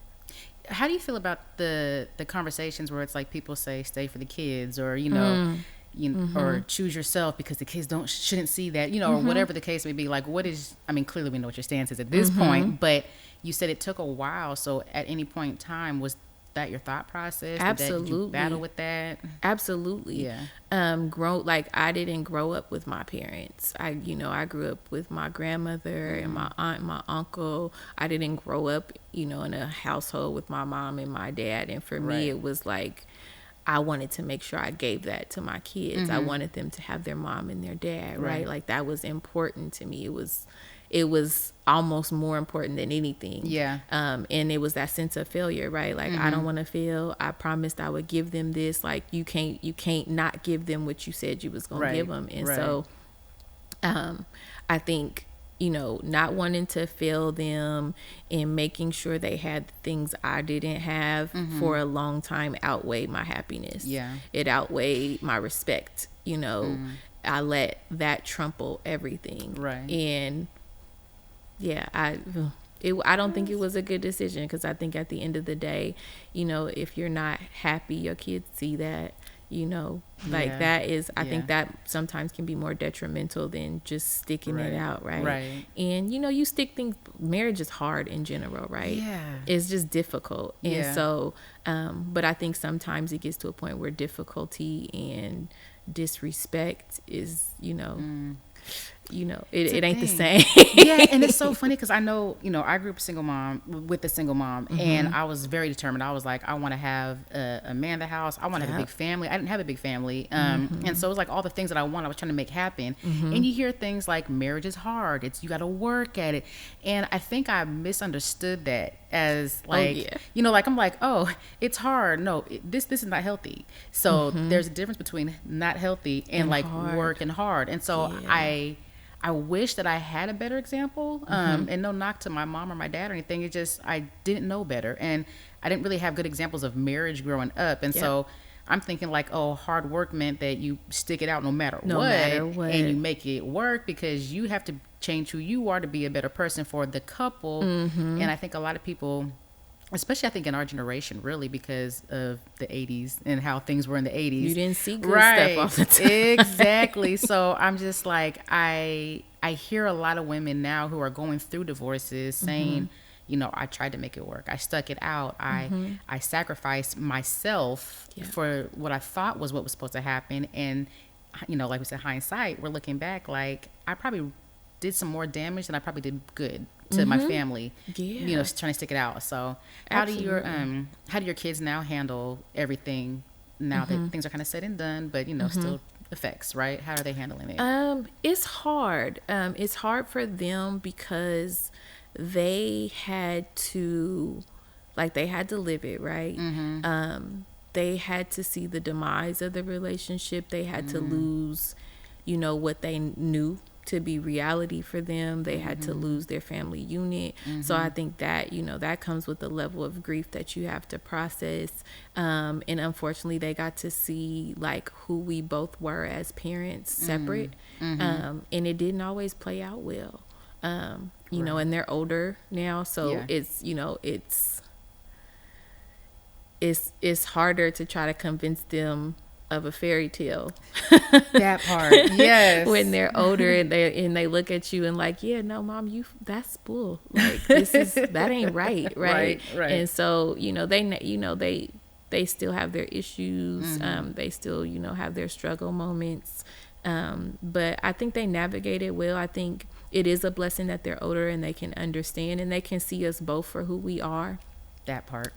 How do you feel about the conversations where it's like people say stay for the kids, or you know, or choose yourself because the kids shouldn't see that, you know, or whatever the case may be? Like, what is, I mean, clearly we know what your stance is at this point, but you said it took a while. So at any point in time, was that your thought process? Absolutely. Did you battle with that? Absolutely. Like I didn't grow up with my parents. I grew up with my grandmother and my aunt and my uncle. I didn't grow up, you know, in a household with my mom and my dad. And for me, it was like, I wanted to make sure I gave that to my kids. I wanted them to have their mom and their dad, right? Like that was important to me. It was almost more important than anything. And it was that sense of failure, right? Like, I don't want to fail. I promised I would give them this. Like, you can't not give them what you said you was going to give them. And so, I think, you know, not wanting to fail them and making sure they had things I didn't have for a long time outweighed my happiness. It outweighed my respect. You know, I let that trample everything. And I don't think it was a good decision, because I think at the end of the day, you know, if you're not happy, your kids see that, you know, like that is, I think that sometimes can be more detrimental than just sticking it out, right? And, you know, you stick things, marriage is hard in general, right? It's just difficult. And so, but I think sometimes it gets to a point where difficulty and disrespect is, you know, it ain't the same. And it's so funny because I know, you know, I grew up with a single mom, and I was very determined. I was like, I want to have a man in the house. I want to have a big family. I didn't have a big family. And so it was like all the things that I was trying to make happen. And you hear things like marriage is hard. You got to work at it. And I think I misunderstood that as like, you know, like I'm like, oh, it's hard. No, this is not healthy. So there's a difference between not healthy and like hard. Working hard. And so I wish that I had a better example, and no knock to my mom or my dad or anything. It's just, I didn't know better. And I didn't really have good examples of marriage growing up. And so I'm thinking like, oh, hard work meant that you stick it out no matter what. And you make it work because you have to change who you are to be a better person for the couple. And I think a lot of people, especially I think in our generation, really, because of the 80s and how things were in the 80s. You didn't see good stuff all the time. Exactly. So I'm just like, I hear a lot of women now who are going through divorces saying, you know, I tried to make it work. I stuck it out. I sacrificed myself for what I thought was what was supposed to happen. And, you know, like we said, hindsight, we're looking back like I probably did some more damage than I probably did good to my family, you know, trying to stick it out. So how do your kids now handle everything now that things are kind of said and done, but, you know, still effects, right? How are they handling it? It's hard. It's hard for them because they had to live it, right? They had to see the demise of the relationship. They had to lose, you know, what they knew to be reality for them. They had to lose their family unit. So I think that, you know, that comes with a level of grief that you have to process. And unfortunately, they got to see like who we both were as parents separate. And it didn't always play out well. You know, and they're older now. So it's, you know, it's harder to try to convince them of a fairy tale. That part, yes. When they're older and they look at you and like, yeah, no, mom, that's bull. Like that ain't right. Right. And so, you know, they still have their issues. They still, you know, have their struggle moments. But I think they navigate it well. I think it is a blessing that they're older and they can understand and they can see us both for who we are. That part.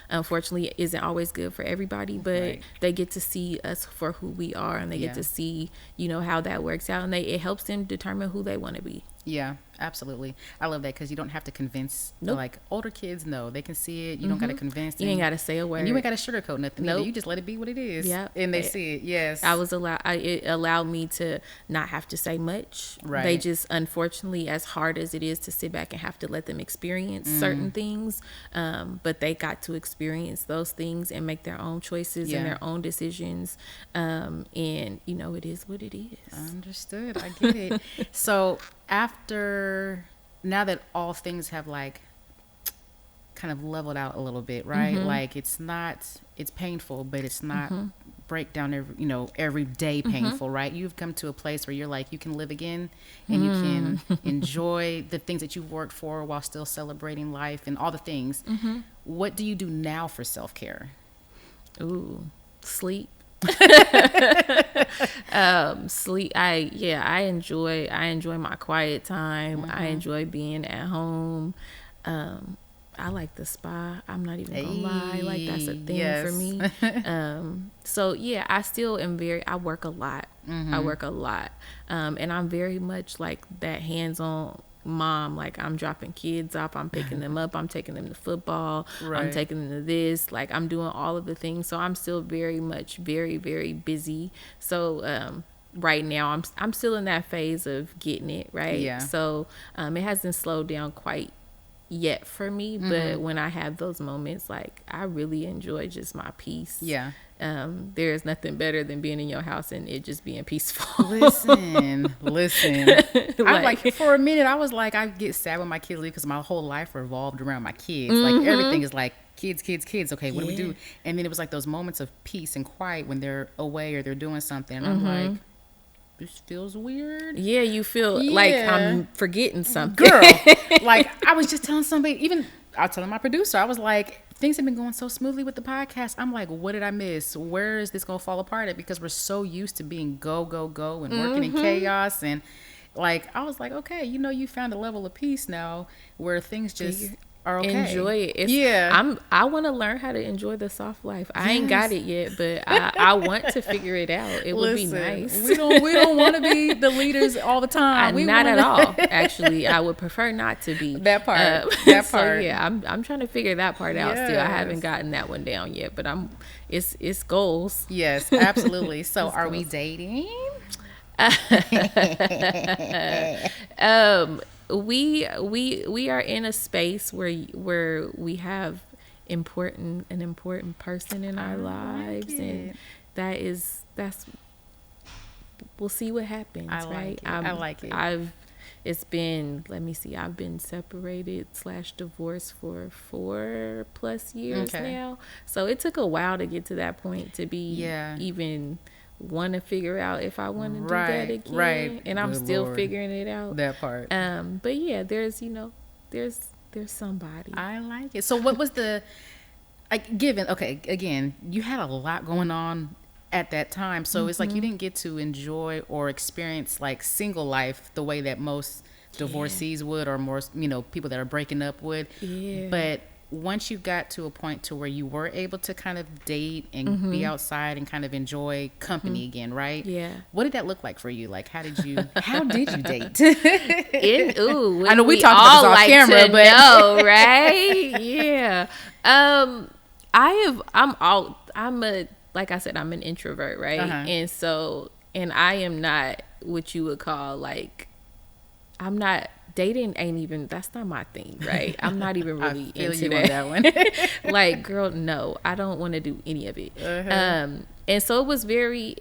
Unfortunately, it isn't always good for everybody, but they get to see us for who we are, and they get to see, you know, how that works out, and it helps them determine who they want to be. Yeah, absolutely. I love that because you don't have to convince like older kids. No, they can see it. You don't got to convince them. You ain't got to say a word. And you ain't got to sugarcoat nothing. Either. You just let it be what it is. Yeah, and they see it. Yes, it allowed me to not have to say much. Right. They just, unfortunately, as hard as it is to sit back and have to let them experience certain things, but they got to experience those things and make their own choices and their own decisions. And you know, it is what it is. Understood. I get it. So now that all things have like kind of leveled out a little bit, right? Like it's painful, but it's not breakdown every day painful, right? You've come to a place where you're like, you can live again and you can enjoy the things that you've worked for while still celebrating life and all the things. What do you do now for self-care? Ooh, sleep. Sleep. I enjoy my quiet time. I enjoy being at home. I like the spa. I'm not even gonna lie. Like that's a thing for me. So yeah, I still am I work a lot. I work a lot. And I'm very much like that hands-on mom. Like I'm dropping kids off, I'm picking them up, I'm taking them to football, I'm taking them to this, like I'm doing all of the things. So I'm still very much very, very busy. So right now I'm still in that phase of getting it right. So it hasn't slowed down quite yet for me, but when I have those moments, like I really enjoy just my peace. There's nothing better than being in your house and it just being peaceful. Listen. I'm like, for a minute, I was like, I get sad when my kids leave because my whole life revolved around my kids. Like everything is like kids. Okay, what do we do? And then it was like those moments of peace and quiet when they're away or they're doing something. And I'm like, this feels weird. Yeah, you feel like I'm forgetting something. Girl, like I was just telling somebody, even I was telling my producer, I was like, things have been going so smoothly with the podcast. I'm like, what did I miss? Where is this going to fall apart at? Because we're so used to being go, and working in chaos. And like, I was like, okay, you found a level of peace now where things just are okay. Enjoy it. I want to learn how to enjoy the soft life. I ain't got it yet, but I want to figure it out. It would be nice. We don't want to be the leaders all the time. Not at all. Actually, I would prefer not to be. That part. So yeah, I'm trying to figure that part out still. I haven't gotten that one down yet, but it's goals. Yes, absolutely. So are we dating? We are in a space where we have an important person in our lives, and that's we'll see what happens. I like it. I've been separated / divorced for 4+ years now, so it took a while to get to that point to be even want to figure out if I want to do that again, and I'm still figuring it out. That part. But yeah, there's somebody. I like it. So what was the again, you had a lot going on at that time, so it's like you didn't get to enjoy or experience like single life the way that most divorcees would, or more people that are breaking up would. But once you got to a point to where you were able to kind of date and be outside and kind of enjoy company again, right? Yeah. What did that look like for you? Like, how did you date? I know we talked about this off camera, but know, right? Yeah. Like I said, I'm an introvert, right? And so and I am not what you would call like, I'm not dating ain't even, that's not my thing, right? I'm not even really I feel into you that. on that one. Like, girl, no, I don't want to do any of it. And so it was very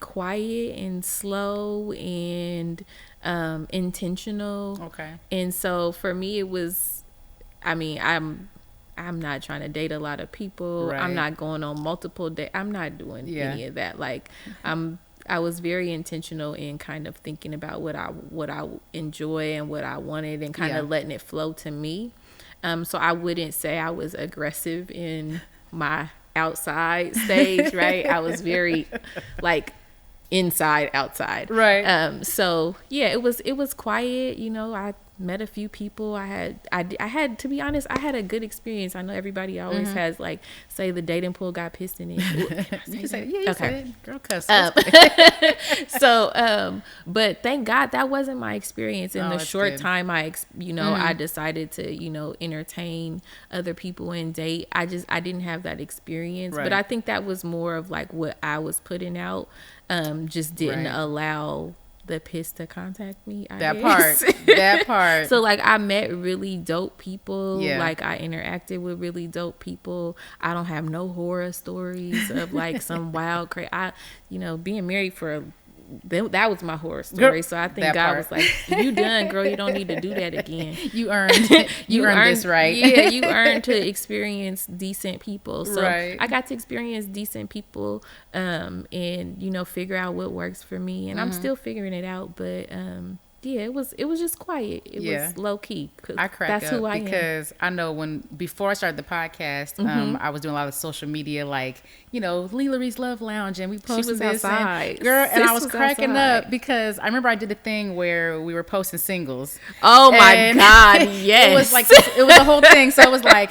quiet and slow and intentional. Okay. And so for me, it was, I mean, I'm not trying to date a lot of people. Right. I'm not going on multiple dates. I'm not doing any of that. Like, I was very intentional in kind of thinking about what I enjoy and what I wanted, and kind of letting it flow to me. So I wouldn't say I was aggressive in my outside stage, right? I was very like inside, outside. Right. So yeah, it was quiet. You know, I met a few people. I had, to be honest, I had a good experience. I know everybody always has like, say the dating pool got pissed in it. You can say, you said it. Girl, cuss. So, but thank God that wasn't my experience. In the short time I decided to, entertain other people and date, I didn't have that experience. Right. But I think that was more of like what I was putting out, just didn't allow the piss to contact me. That part. So like, I met really dope people. Like, I interacted with really dope people. I don't have no horror stories of like some wild crazy. Being married for that was my horror story. So I think God was like, you done, girl, you don't need to do that again. You earned this right. Yeah, you earned to experience decent people. So right. I got to experience decent people, and figure out what works for me. And I'm still figuring it out, but yeah, it was just quiet. It was low key. I crack up because I know before I started the podcast, I was doing a lot of social media, like, Leigh LaRie's Love Lounge, and we posted this. Outside. And I was cracking up because I remember I did a thing where we were posting singles. Oh my God, yes. It was like, it was a whole thing. So it was like,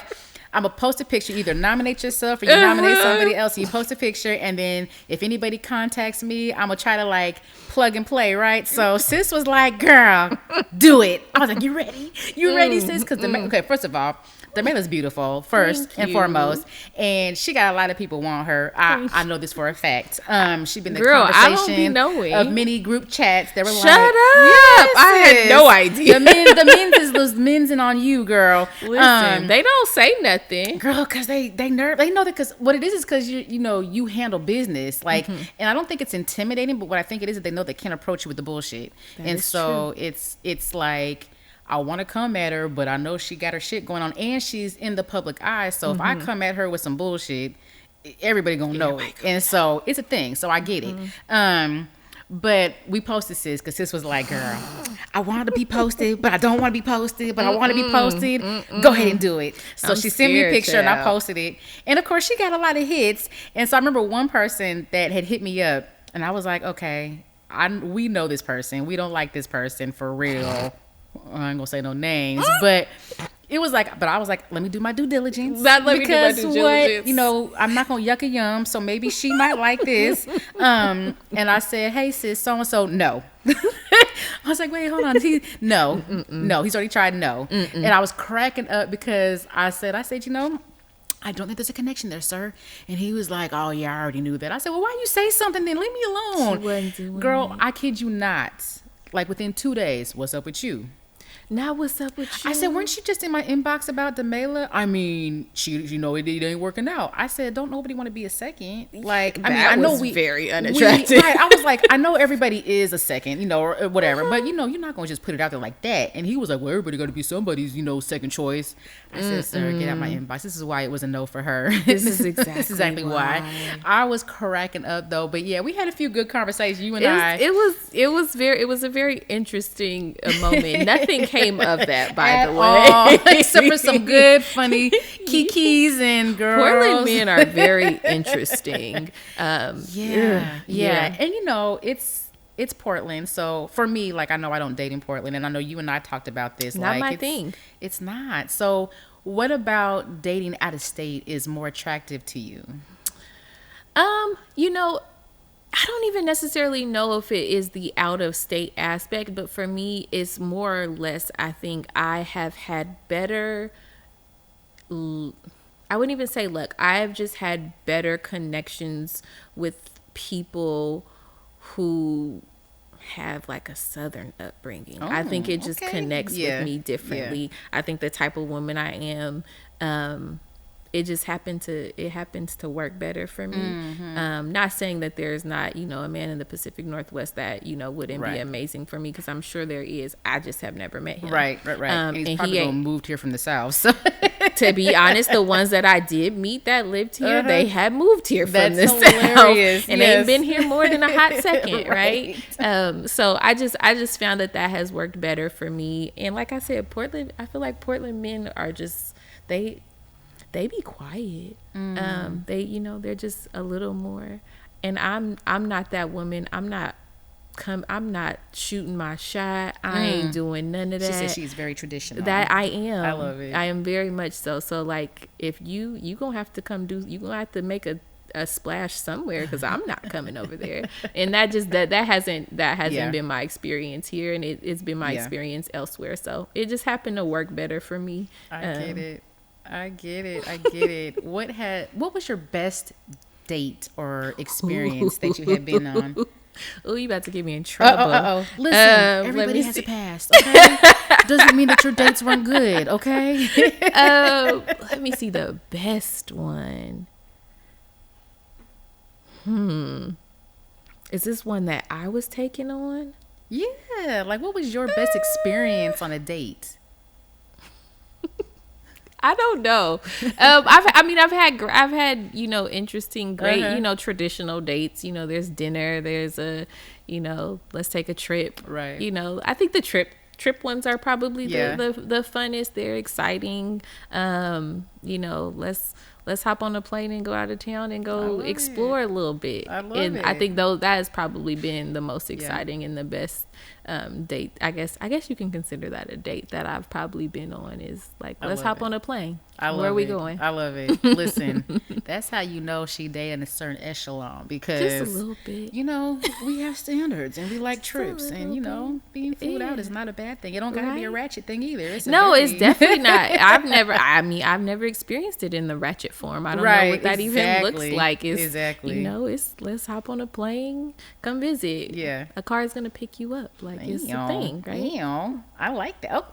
I'm going to post a picture, either nominate yourself or you nominate somebody else. You post a picture, and then if anybody contacts me, I'm going to try to like plug and play, right? So sis was like, girl, do it. I was like, you ready? You ready, sis? Because, okay, first of all, Damala's beautiful, first and foremost. And she got a lot of people want her. I know this for a fact. She's been the conversation of many group chats. They were Shut up. Yes, I had no idea. The men's is those men's and on you, girl. Listen, they don't say nothing. Girl, because they know that, because what it is because you handle business. Like, and I don't think it's intimidating, but what I think it is that they know they can't approach you with the bullshit. And so it's like, I want to come at her, but I know she got her shit going on, and she's in the public eye. So if I come at her with some bullshit, everybody gonna know it. And so it's a thing. So I get it. But we posted sis, because sis was like, girl, I want to be posted, but I don't want to be posted, but I want to be posted. Go ahead and do it. So she sent me a picture, and I posted it. And of course, she got a lot of hits. And so I remember one person that had hit me up, and I was like, okay, we know this person. We don't like this person for real. I ain't gonna say no names, but it was like, but I was like, let me do my due diligence. I'm not gonna yuck a yum, so maybe she might like this. And I said, hey sis, so and so, no. I was like, wait, hold on. No, he's already tried no. And I was cracking up because I said, I don't think there's a connection there, sir. And he was like, oh yeah, I already knew that. I said, well, why you say something then? Leave me alone. Girl, I kid you not. Like within 2 days, what's up with you? Now what's up with you? I said, weren't you just in my inbox about Damala? I mean, it ain't working out. I said, don't nobody want to be a second. Like, I know we very unattractive. Right, I was like, I know everybody is a second, or whatever, but you're not gonna just put it out there like that. And he was like, well, everybody got to be somebody's, second choice. I said, sir, get out my inbox. This is why it was a no for her. This is exactly why. I was cracking up though, but yeah, we had a few good conversations. You and I. It was a very interesting moment. Nothing came of that, by the way, except for some good, funny kikis and girls. Portland men are very interesting. Yeah. And it's Portland. So for me, like, I know I don't date in Portland, and I know you and I talked about this. Not my thing. It's not. So what about dating out of state is more attractive to you? I don't even necessarily know if it is the out of state aspect, but for me, it's more or less, I think I have had better, I wouldn't even say luck. I have just had better connections with people who have like a Southern upbringing. I think it just connects with me differently. I think the type of woman I am, it just happens to work better for me. Not saying that there's not, you know, a man in the Pacific Northwest that, you know, wouldn't be amazing for me, because I'm sure there is. I just have never met him. Right. And he's probably moved here from the South. So. To be honest, the ones that I did meet that lived here, they had moved here from the South, and they've been here more than a hot second, right? So I just found that has worked better for me. And like I said, Portland, I feel like Portland men are just they be quiet. They, you know, they're just a little more. And I'm not that woman. I'm not shooting my shot. I ain't doing none of that. She said she's very traditional. That I am. I love it. I am very much so. So like, if you gonna have to you gonna have to make a splash somewhere, because I'm not coming over there. And that hasn't been my experience here, and it's been my experience elsewhere. So it just happened to work better for me. I get it. What was your best date or experience that you had been on? Oh, you about to get me in trouble. Listen, everybody has a past, okay? Doesn't mean that your dates weren't good, okay? Let me see the best one. Is this one that I was taken on? Yeah, like what was your best experience on a date? I don't know. I've had, you know, interesting, great, you know, traditional dates. You know, there's dinner, there's you know, let's take a trip. Right. You know, I think the trip ones are probably the funnest. They're exciting. You know, let's hop on a plane and go out of town and go explore a little bit. I think that has probably been the most exciting and the best date. I guess you can consider that a date that I've probably been on, is like, let's hop on a plane. Where are we going? I love it. Listen, that's how you know she dating a certain echelon, because just a little bit. You know, we have standards and we like trips, and you know, being food out is not a bad thing. It don't gotta be a ratchet thing either. It's definitely not. I've never experienced it in the ratchet form. I don't know what that even looks like. You know, it's let's hop on a plane, come visit. Yeah, a car is gonna pick you up. Like, it's a thing, right? I like that.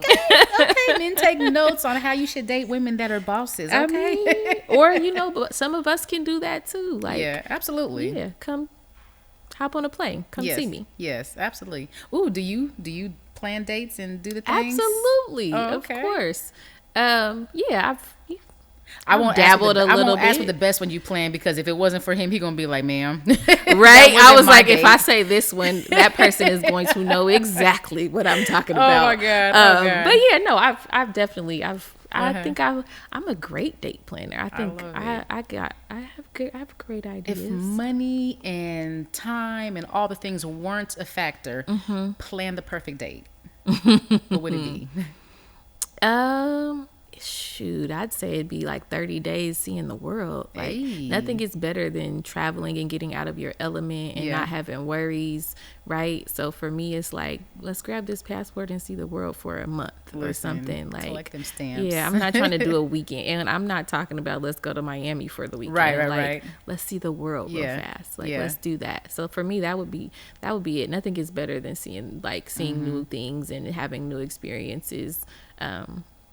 Okay, men take notes on how you should date women that are bosses. Okay, or you know, but some of us can do that too. Like, yeah, absolutely. Yeah, come hop on a plane. Come see me. Yes, absolutely. Ooh, do you plan dates and do the things? Absolutely, of course. Yeah, I won't ask what the best one you plan, because if it wasn't for him, he gonna be like, ma'am. Right? I was like, if I say this one, that person is going to know exactly what I'm talking about. Oh my god. But yeah, no, I think I'm a great date planner. I think I have great ideas. If money and time and all the things weren't a factor, plan the perfect date. What would it be? Shoot, I'd say it'd be like 30 days seeing the world. Like, nothing is better than traveling and getting out of your element and not having worries, right? So for me, it's like, let's grab this passport and see the world for a month or something. Like them stamps. Yeah, I'm not trying to do a weekend, and I'm not talking about let's go to Miami for the weekend. Right. Let's see the world real fast. Like, let's do that. So for me, that would be it. Nothing is better than seeing new things and having new experiences.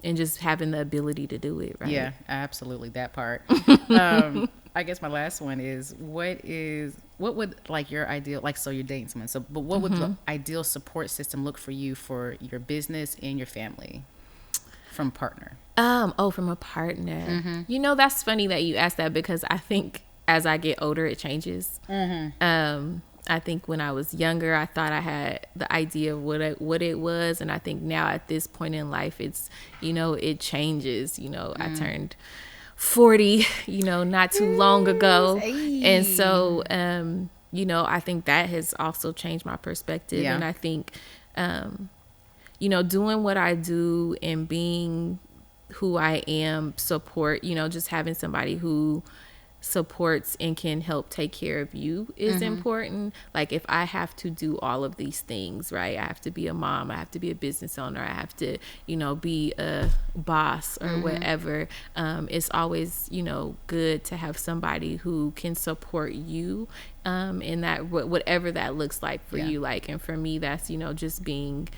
And just having the ability to do it, right? Yeah, absolutely, that part. I guess my last one is, what would like your ideal, like, so you're dating someone, but what would the ideal support system look for you for your business and your family from a partner? From a partner. You know, that's funny that you asked that, because I think as I get older, it changes. I think when I was younger, I thought I had the idea of what it was. And I think now at this point in life, it's, you know, it changes. You know, I turned 40, you know, not too long ago. And so, you know, I think that has also changed my perspective. And I think, you know, doing what I do and being who I am, support, you know, just having somebody who supports and can help take care of you is important. Like if I have to do all of these things, right? I have to be a mom, I have to be a business owner, I have to, be a boss or whatever. It's always, good to have somebody who can support you in that, whatever that looks like for you. Like, and for me, that's, just being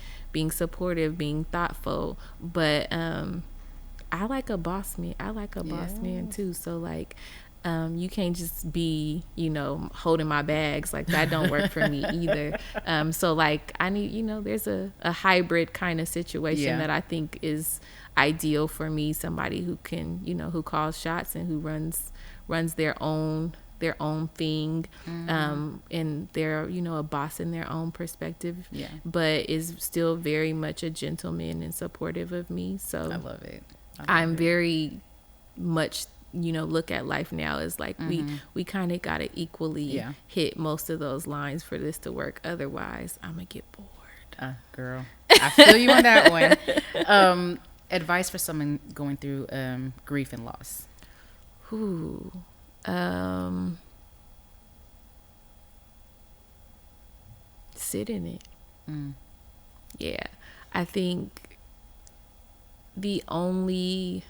supportive, being thoughtful. But I like a boss man. I like a boss man too. So like, you can't just be, holding my bags. Like that don't work for me either. So like I need, there's a hybrid kind of situation that I think is ideal for me. Somebody who can, who calls shots and who runs their own thing, and they're, a boss in their own perspective, but is still very much a gentleman and supportive of me. So I love it. I'm very much, look at life now as like we kind of got to equally hit most of those lines for this to work. Otherwise, I'm going to get bored. Girl, I feel you on that one. Advice for someone going through grief and loss. Ooh. Sit in it. Yeah. I think the only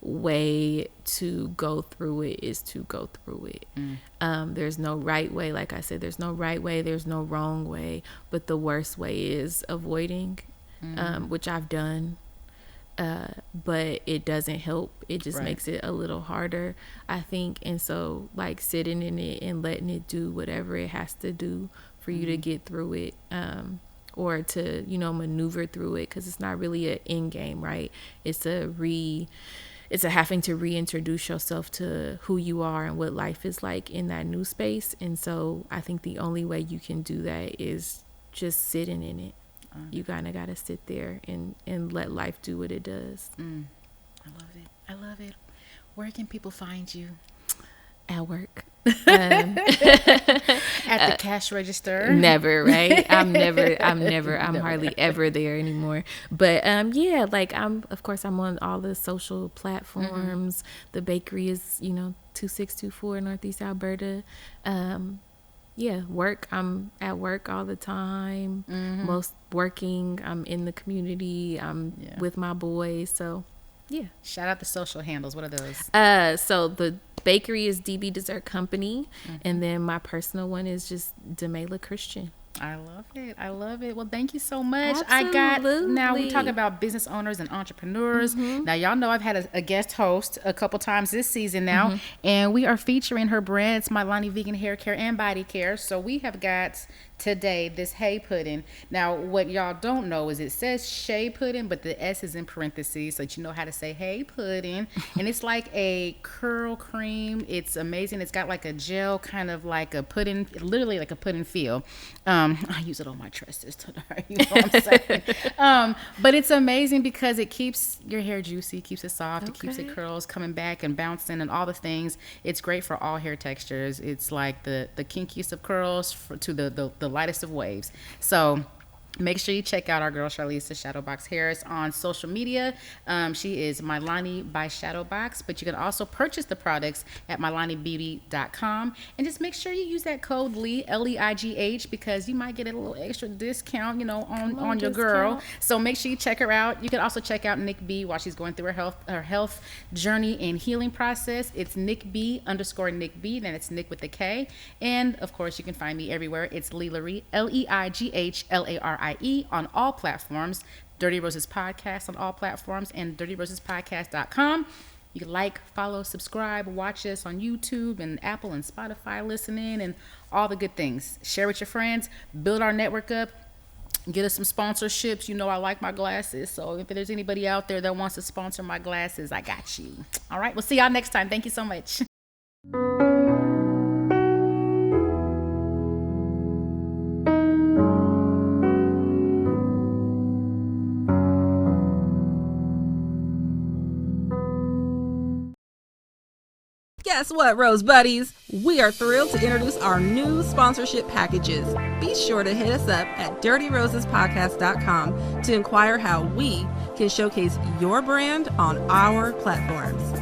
way to go through it is to go through it. There's no right way. Like I said, there's no right way, there's no wrong way, but the worst way is avoiding, which I've done. But it doesn't help. It just makes it a little harder, I think. And so like sitting in it and letting it do whatever it has to do for you to get through it, or to, maneuver through it, because it's not really an end game, right? It's a having to reintroduce yourself to who you are and what life is like in that new space. And so I think the only way you can do that is just sitting in it. You kind of got to sit there and let life do what it does. I love it. Where can people find you? At work. At the cash register? Never, right? I'm hardly ever there anymore. But like I'm on all the social platforms. The bakery is, 2624 Northeast Alberta. Work. I'm at work all the time. Most working. I'm in the community. I'm with my boys. So, Shout out the social handles. What are those? So the bakery is DB Dessert Company, and then my personal one is just Damala Christian. I love it. Well, thank you so much. Absolutely. Now we talk about business owners and entrepreneurs. Now, y'all know I've had a guest host a couple times this season now, and we are featuring her brands, Mylani Vegan Hair Care and Body Care. So we have got today this hay pudding. Now, what y'all don't know is it says shea pudding, but the S is in parentheses, so that you know how to say hay pudding. And it's like a curl cream. It's amazing. It's got like a gel, kind of like a pudding, literally like a pudding feel. I use it on my tresses tonight. You know what I'm saying? But it's amazing because it keeps your hair juicy, keeps it soft, it keeps it curls coming back and bouncing and all the things. It's great for all hair textures. It's like the kinkiest of curls to the lightest of waves. So make sure you check out our girl Charlize Shadowbox Harris on social media. She is Mylani by Shadowbox, but you can also purchase the products at MylaniBB.com, and just make sure you use that code Leigh Leigh because you might get a little extra discount, on your girl. So make sure you check her out. You can also check out Nick B while she's going through her health journey and healing process. It's Nick B _Nick B, then it's Nick with the K, and of course you can find me everywhere. It's Leigh LaRie, LeighlArie on all platforms. Dirty Roses Podcast on all platforms, and dirtyrosespodcast.com. You can like, follow, subscribe, watch us on YouTube and Apple and Spotify, listening, and all the good things. Share with your friends, build our network up, get us some sponsorships. I like my glasses, so if there's anybody out there that wants to sponsor my glasses, I got you. All right, we'll see y'all next time. Thank you so much. Guess what, Rose Buddies? We are thrilled to introduce our new sponsorship packages. Be sure to hit us up at dirtyrosespodcast.com to inquire how we can showcase your brand on our platforms.